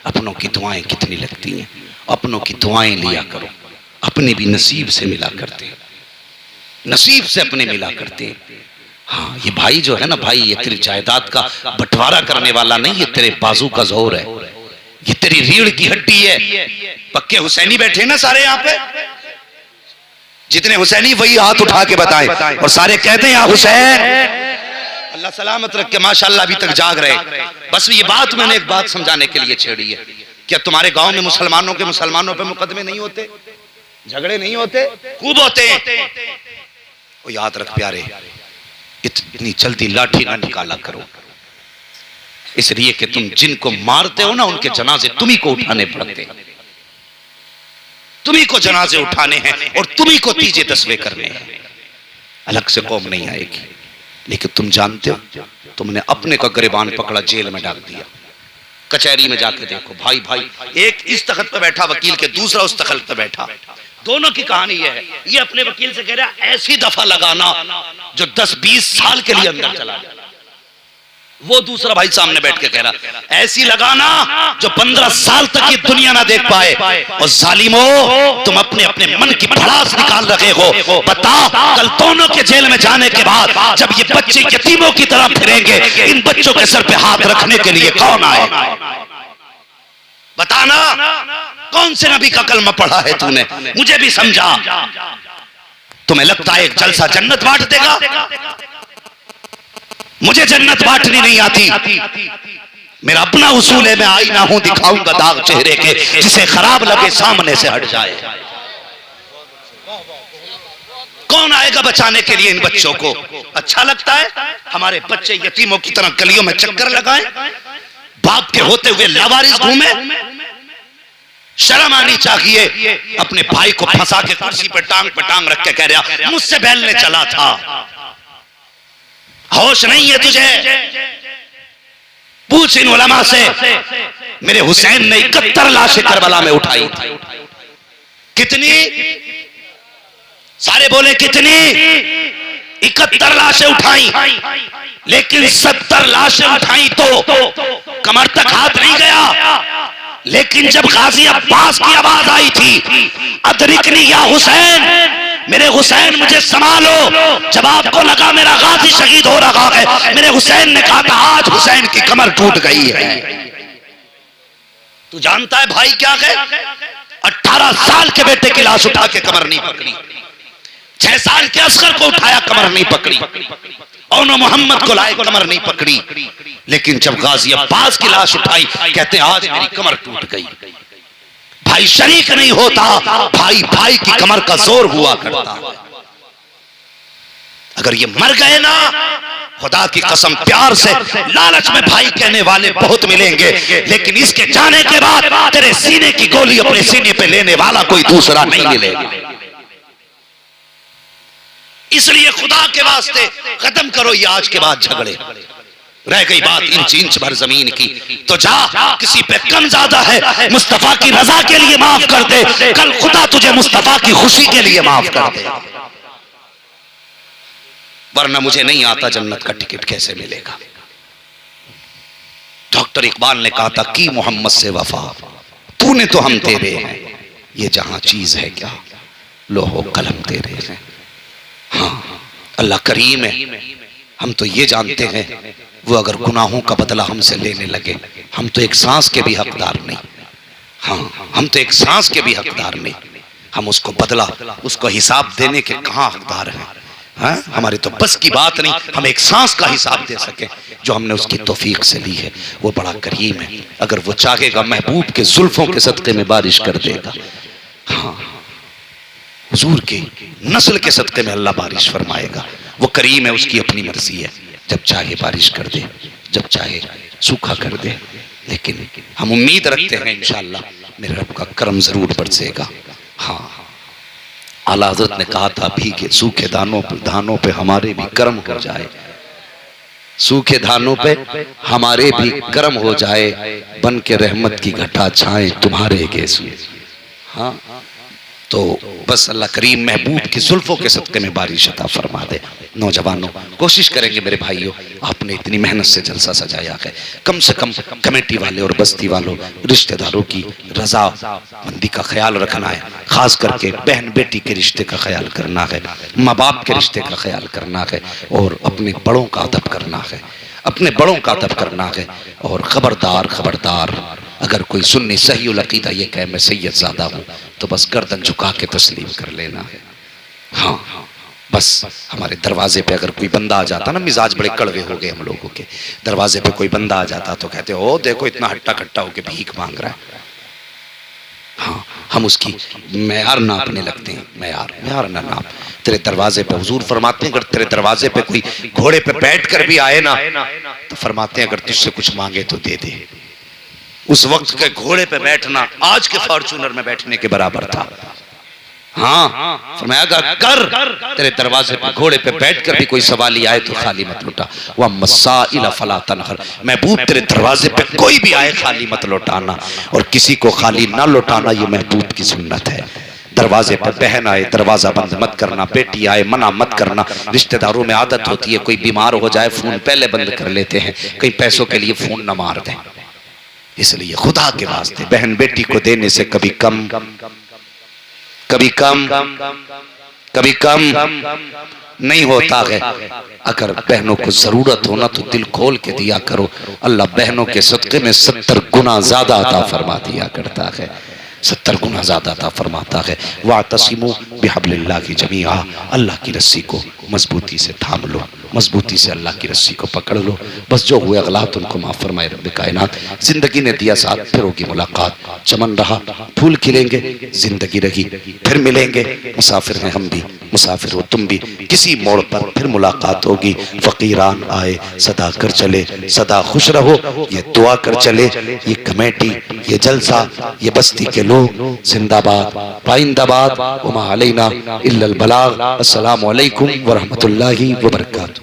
अपनों की दुआएं कितनी लगती हैं। अपनों की दुआएं लिया करो, अपने भी नसीब से मिला करते, नसीब से अपने मिला करते। हाँ, ये भाई जो है ना भाई, ये तेरी जायदाद का बंटवारा करने वाला नहीं, ये तेरे बाजू का जोर है, ये तेरी रीढ़ की हड्डी है। पक्के हुसैनी बैठे ना सारे यहाँ पे, जितने हुसैनी वही हाथ उठा के बताएं और सारे कहते हैं या हुसैन। अल्लाह सलामत रख के माशाल्लाह अभी तक जाग रहे। बस ये बात मैंने एक बात समझाने के लिए छेड़ी है। क्या तुम्हारे गांव में मुसलमानों पे मुकदमे नहीं होते, झगड़े नहीं होते? खूब होते हैं। याद रख प्यारे, इतनी जल्दी लाठी ना निकाला करो, इसलिए कि तुम जिनको मारते हो ना उनके जनाजे तुम्ही को उठाने पड़ते, तुम्ही को जनाजे उठाने हैं और तुम्ही को तीजे तस्वे करने हैं। अलग से कौम नहीं आएगी। लेकिन तुम जानते हो, तुमने अपने का गिरबान पकड़ा, जेल में डाल दिया। कचहरी में जाके देखो, भाई भाई एक इस तख्त पे बैठा वकील के, दूसरा उस तख्त पे बैठा, दोनों की कहानी यह है। ये अपने वकील से कह रहा ऐसी दफा लगाना जो 10-20 साल के लिए अंदर चला जाए। वो दूसरा भाई सामने बैठ के कह रहा ऐसी लगाना जो 15 साल तक ये दुनिया ना देख पाए। और जालिमो, तुम अपने अपने मन की भड़ास निकाल रहे हो। बता, कल दोनों के जेल में जाने के बाद जब ये बच्चे यतीमों की तरह फिरेंगे, इन बच्चों के सर पे हाथ रखने के लिए कौन आएगा? बताना, कौन से नबी का कलमा पढ़ा है तूने? मुझे भी समझा। तुम्हें लगता है एक जलसा जन्नत बांट देगा? मुझे जन्नत बांटनी नहीं आती। मेरा अपना उसूल है, मैं आईना हूं, दिखाऊंगा दाग चेहरे के, जिसे खराब लगे सामने से हट जाए। कौन आएगा बचाने के लिए इन बच्चों को? अच्छा लगता है हमारे बच्चे यतीमों की तरह गलियों में चक्कर लगाएं, बाप के होते हुए लावारिस घूमे? शर्म आनी चाहिए। अपने भाई को फंसा के कुर्सी पे टांग रख के कह रहा मुझसे बैलने चला था। होश नहीं है तुझे? पूछ इन उलमा से, मेरे हुसैन ने 71 लाशें करबला में उठाई थी। कितनी? सारे बोले कितनी? 71 लाशें उठाई, लेकिन 70 लाशें उठाई तो कमर तक हाथ नहीं गया। लेकिन जब गाजी अब्बास की आवाज आई थी, अदरिकनी या हुसैन, मेरे हुसैन मुझे संभालो, जब आपको लगा मेरा गाजी शहीद हो रहा है, मेरे हुसैन ने कहा था आज हुसैन की कमर टूट गई है। तू जानता है भाई क्या है? 18 साल के बेटे की लाश उठा के कमर नहीं पकड़ी, 6 साल के असगर को उठाया कमर नहीं पकड़ी, और मोहम्मद को लाए कमर नहीं पकड़ी। लेकिन जब गाजी अब्बास की लाश उठाई, कहते हैं आज मेरी कमर टूट गई। भाई शरीक नहीं होता, भाई भाई की कमर का जोर हुआ करता। अगर ये मर गए ना, खुदा की कसम प्यार से, लालच में भाई कहने वाले बहुत मिलेंगे, लेकिन इसके जाने के बाद तेरे सीने की गोली अपने सीने पे लेने वाला कोई दूसरा नहीं मिलेगा। इसलिए खुदा के वास्ते खत्म करो ये आज के बाद झगड़े। रह गई बात इंच भर जमीन की, तो जा, किसी पे कम ज्यादा है, मुस्तफा की रजा के लिए माफ कर दे, कल खुदा तुझे मुस्तफा की खुशी के लिए माफ कर दे। वरना मुझे नहीं आता जन्नत का टिकट कैसे मिलेगा। डॉक्टर इकबाल ने कहा था कि मोहम्मद से वफा तूने तो हम तेरे हैं, ये जहां चीज है क्या लोहो कलम तेरे हैं। हाँ, अल्लाह करीम है। हम तो ये जानते हैं वो अगर गुनाहों का बदला हमसे लेने लगे, हम तो एक सांस के भी हकदार नहीं। हाँ, हम तो एक सांस के भी हकदार नहीं। हम उसको बदला, उसको हिसाब देने के कहाँ हकदार हैं? हाँ, हमारी तो बस की बात नहीं हम एक सांस का हिसाब दे सके जो हमने उसकी तौफीक से ली है। वो बड़ा करीम है, अगर वो चाहेगा महबूब के जुल्फों के सदके में बारिश कर देगा। हाँ, हुजूर की नस्ल के सदके में अल्लाह बारिश फरमाएगा। वो करीम है, उसकी अपनी मर्जी है, जब चाहे बारिश कर दे, जब चाहे सूखा कर दे। लेकिन हम उम्मीद रखते हैं इंशाअल्लाह मेरे रब का करम जरूर बरसेगा। हाँ, आला हज़रत ने कहा था भीगे सूखे धानों पे हमारे भी कर्म हो जाए, सूखे धानों पे हमारे भी कर्म हो जाए, बन के रहमत की घटा छाए तुम्हारे गेसू। हाँ, तो बस अल्लाह करीम महबूब की जुल्फों के सदके में बारिश अता फरमा दे। नौजवानों कोशिश करेंगे मेरे भाइयों, आपने इतनी मेहनत से जलसा सजाया है, कम से कम कमेटी वाले और बस्ती वालों रिश्तेदारों की रजा मंदी का ख्याल रखना है। खास करके बहन बेटी के रिश्ते का ख्याल करना है, माँ बाप के रिश्ते का ख्याल करना है, और अपने बड़ों का अदब करना है, अपने बड़ों का अदब करना है। और खबरदार खबरदार, अगर कोई सुन्नी सही उल अकीदा ये कहे मैं सैयद ज़्यादा हूँ, तो बस गर्दन झुका के तस्लीम कर लेना है। हाँ, बस हमारे दरवाजे पे अगर कोई बंदा आ जाता ना, मिजाज बड़े कड़वे हो गए हम लोगों के, दरवाजे पे कोई बंदा आ जाता तो कहते हो देखो इतना हट्टा कट्टा होके भीख मांग रहा है। हाँ, हम उसकी मैयार नापने लगते हैं, मैयार ना नाप। तेरे दरवाजे पे हुजूर फरमाते हैं अगर तेरे दरवाजे पे कोई घोड़े पे बैठ कर भी आए ना, तो फरमाते हैं अगर तुझसे कुछ मांगे तो दे दे। उस वक्त के घोड़े पे बैठना आज के फॉर्चूनर में बैठने के बराबर था। हाँ, फरमाया कर तेरे दरवाजे पे घोड़े पे बैठकर भी कोई सवाली आए तो खाली मत लौटा। वह मसाइल फला तनहर, महबूब तेरे दरवाजे पे कोई भी आए खाली मत लौटाना, और किसी को खाली ना लौटाना ये महबूब की सुन्नत है। दरवाजे पर बहन आए दरवाजा बंद मत करना, बेटी आए मना मत करना। रिश्तेदारों में आदत होती है कोई बीमार हो जाए फोन पहले बंद कर लेते हैं, कई पैसों के लिए फोन न मार दें। इसलिए खुदा के वास्ते बहन बेटी को देने से कभी कम नहीं होता है। अगर बहनों को जरूरत हो ना तो दिल खोल के दिया करो, अल्लाह बहनों के सदके में 70 गुना ज्यादा अता फरमा दिया करता है, 70 गुना ज्यादा अता फरमाता है। वातसिमू बिहब्लिल्लाहि जमीआ, अल्लाह की रस्सी को मजबूती से थाम लो, मजबूती से अल्लाह की रस्सी को पकड़ लो। बस जो हुए अगलात उनको माफ फरमाए रब्बे कायनात। जिंदगी ने दिया साथ, फिर होगी मुलाकात, चमन रहा फूल खिलेंगे, जिंदगी रही फिर मिलेंगे। मुसाफिर हैं हम भी, मुसाफिर हो तुम भी, किसी मोड़ पर फिर मुलाकात होगी। फकीरान आए सदा कर चले, सदा खुश रहो ये दुआ कर चले। ये कमेटी, ये जलसा, ये बस्ती के लोग जिंदाबाद पाइंदाबाद। वमा अलैना इल्लल बलाग। अस्सलामु अलैकुम व रहमतुल्लाहि व बरकातुहू।